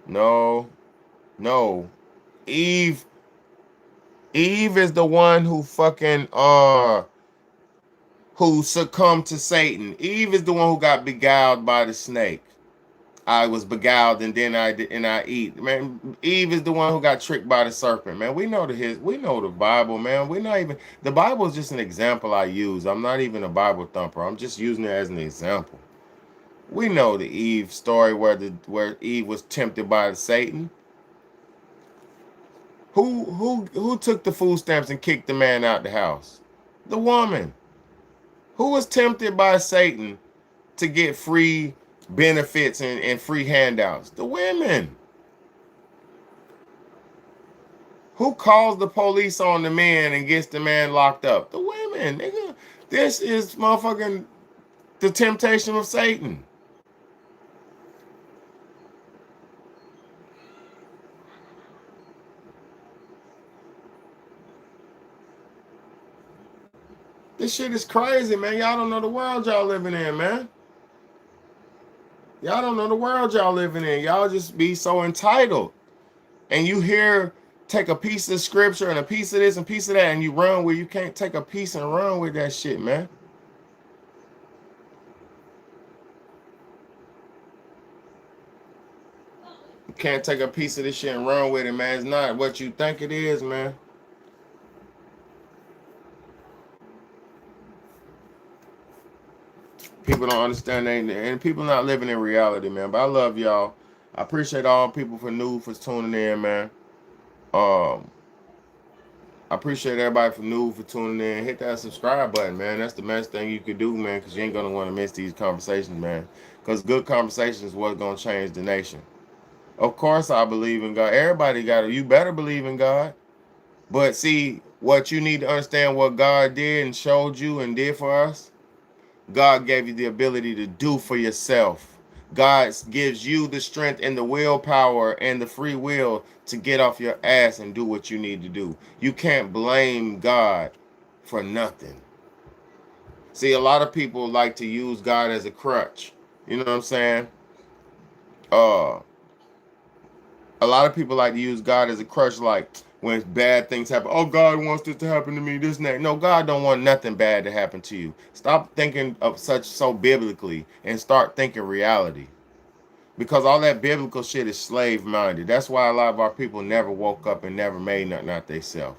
No. Eve is the one who fucking who succumbed to Satan. Eve is the one who got beguiled by the snake. I was beguiled and then I eat. Man, Eve is the one who got tricked by the serpent. Man, we know the Bible, man. The Bible is just an example I use. I'm not even a Bible thumper. I'm just using it as an example. We know the Eve story where Eve was tempted by Satan. Who took the food stamps and kicked the man out the house? The woman. Who was tempted by Satan to get free benefits and free handouts? The women. Who calls the police on the man and gets the man locked up? The women, nigga. This is motherfucking the temptation of Satan. This shit is crazy, man. Y'all don't know the world y'all living in, man. Y'all don't know the world y'all living in. Y'all just be so entitled. And you take a piece of scripture and a piece of this and a piece of that, and you run where you can't take a piece and run with that shit, man. You can't take a piece of this shit and run with it, man. It's not what you think it is, man. People don't understand that, and people not living in reality, man. But I love y'all. I appreciate all people for tuning in, man. I appreciate everybody for tuning in. Hit that subscribe button, man. That's the best thing you could do, man, because you ain't gonna want to miss these conversations, man. Because good conversation is what's gonna change the nation. Of course, I believe in God. Everybody you better believe in God. But see, what you need to understand, what God did and showed you and did for us. God gave you the ability to do for yourself. God gives you the strength and the willpower and the free will to get off your ass and do what you need to do. You can't blame God for nothing. See, a lot of people like to use God as a crutch. You know what I'm saying? a lot of people like to use God as a crutch, like when bad things happen. Oh, God wants this to happen to me, this and that. No, God don't want nothing bad to happen to you. Stop thinking of so biblically and start thinking reality. Because all that biblical shit is slave minded. That's why a lot of our people never woke up and never made nothing out themselves.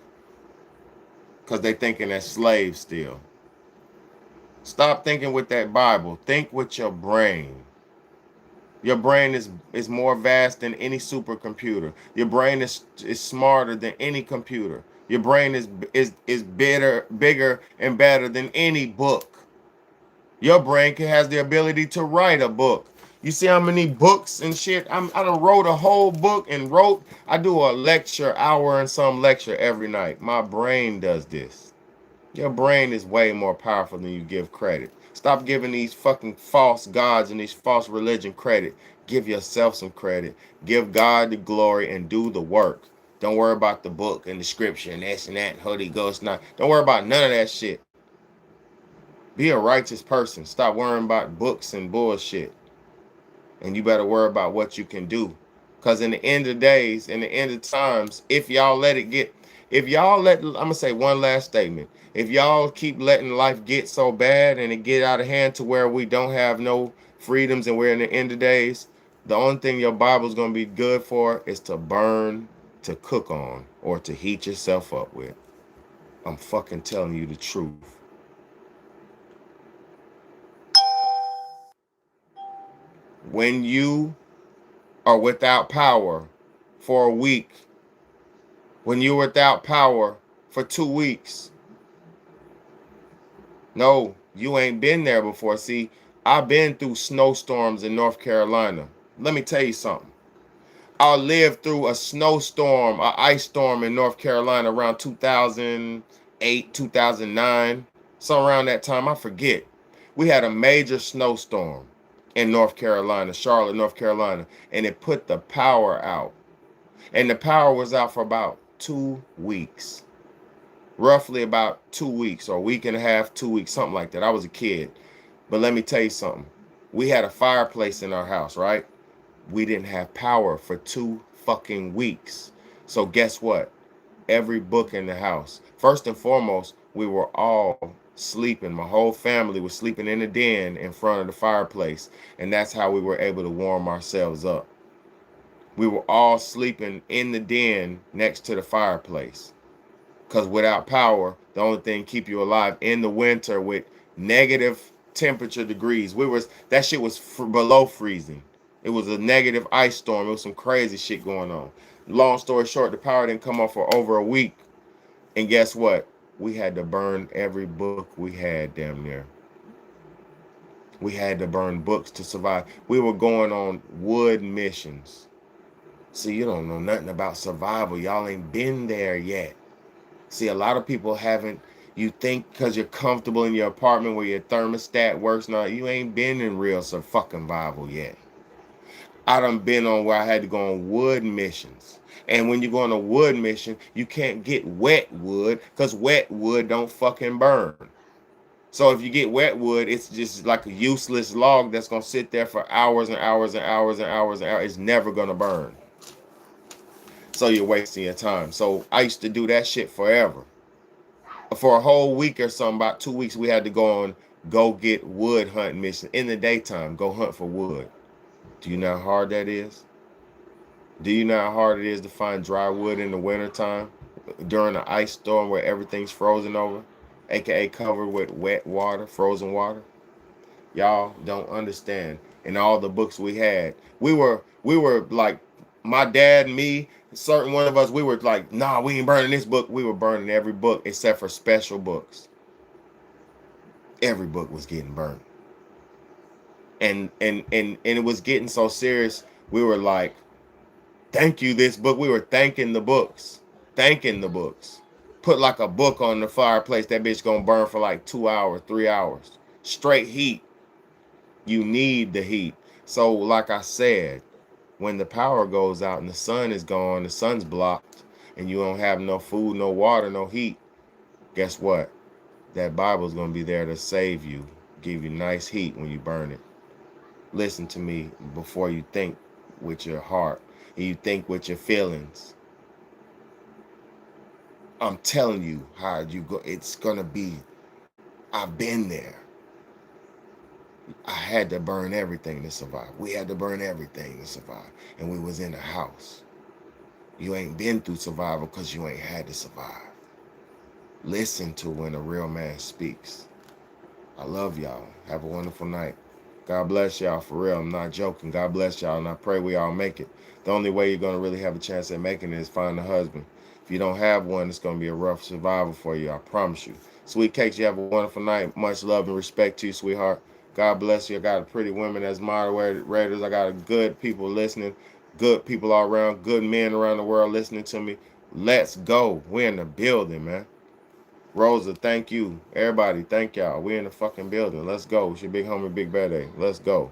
Because they thinking they're slaves still. Stop thinking with that Bible. Think with your brain. Your brain is more vast than any supercomputer. Your brain is smarter than any computer. Your brain is bigger and better than any book. Your brain has the ability to write a book. You see how many books and shit? I done wrote a whole book and I do a lecture, hour and some lecture every night. My brain does this. Your brain is way more powerful than you give credit. Stop giving these fucking false gods and these false religion credit. Give yourself some credit. Give God the glory and do the work. Don't worry about the book and the scripture and this and that, Holy Ghost. Don't worry about none of that shit. Be a righteous person. Stop worrying about books and bullshit. And you better worry about what you can do. Because in the end of days, in the end of times, I'm going to say one last statement. If y'all keep letting life get so bad and it get out of hand to where we don't have no freedoms and we're in the end of days, the only thing your Bible's going to be good for is to burn, to cook on, or to heat yourself up with. I'm fucking telling you the truth. When you are without power for a week, when you're without power for 2 weeks, no, you ain't been there before. See, I've been through snowstorms in North Carolina. Let me tell you something. I lived through a snowstorm, an ice storm in North Carolina around 2008, 2009. So around that time, I forget. We had a major snowstorm in North Carolina, Charlotte, North Carolina, and it put the power out. And the power was out for about 2 weeks. Roughly about 2 weeks, or a week and a half, 2 weeks, something like that. I was a kid. But let me tell you something. We had a fireplace in our house, right? We didn't have power for 2 fucking weeks. So guess what? Every book in the house. First and foremost, we were all sleeping. My whole family was sleeping in the den in front of the fireplace. And that's how we were able to warm ourselves up. We were all sleeping in the den next to the fireplace. Because without power, the only thing keep you alive in the winter with negative temperature degrees. That shit was below freezing. It was a negative ice storm. It was some crazy shit going on. Long story short, the power didn't come on for over a week. And guess what? We had to burn every book we had damn near. We had to burn books to survive. We were going on wood missions. See, you don't know nothing about survival. Y'all ain't been there yet. See, a lot of people haven't. You think because you're comfortable in your apartment where your thermostat works, now you ain't been in real fucking survival yet. I done been on where I had to go on wood missions. And when you go on a wood mission, you can't get wet wood because wet wood don't fucking burn. So if you get wet wood, it's just like a useless log that's going to sit there for hours and hours and hours and hours and hours. It's never going to burn. So you're wasting your time. So I used to do that shit forever. For a whole week or something, about 2 weeks, we had to go get wood hunting mission in the daytime. Go hunt for wood. Do you know how hard that is? Do you know how hard it is to find dry wood in the wintertime during an ice storm where everything's frozen over, aka covered with wet water, frozen water? Y'all don't understand. In all the books we had, we were like, my dad and me, certain one of us, we were like, nah, we ain't burning this book. We were burning every book except for special books. Every book was getting burned. And it was getting so serious, we were like, thank you, this book. We were thanking the books. Thanking the books. Put like a book on the fireplace, that bitch gonna burn for like 2 hours, 3 hours. Straight heat. You need the heat. So like I said, when the power goes out and the sun is gone, the sun's blocked, and you don't have no food, no water, no heat, guess what? That Bible's going to be there to save you, give you nice heat when you burn it. Listen to me before you think with your heart and you think with your feelings, I'm telling you how you go. It's gonna be. I've been there. I had to burn everything to survive. We had to burn everything to survive, and we was in a house. You ain't been through survival because you ain't had to survive. Listen to when a real man speaks. I love y'all. Have a wonderful night. God bless y'all, for real. I'm not joking. God bless y'all, and I pray we all make it. The only way you're going to really have a chance at making it is find a husband. If you don't have one, it's going to be a rough survival for you, I promise you. Sweet Cakes, you have a wonderful night. Much love and respect to you, sweetheart. God bless you. I got a pretty women as moderators. I got good people listening, good people all around, good men around the world listening to me. Let's go. We're in the building, man. Rosa, thank you. Everybody, thank y'all. We're in the fucking building. Let's go. It's your big homie, Big Bad A. Let's go.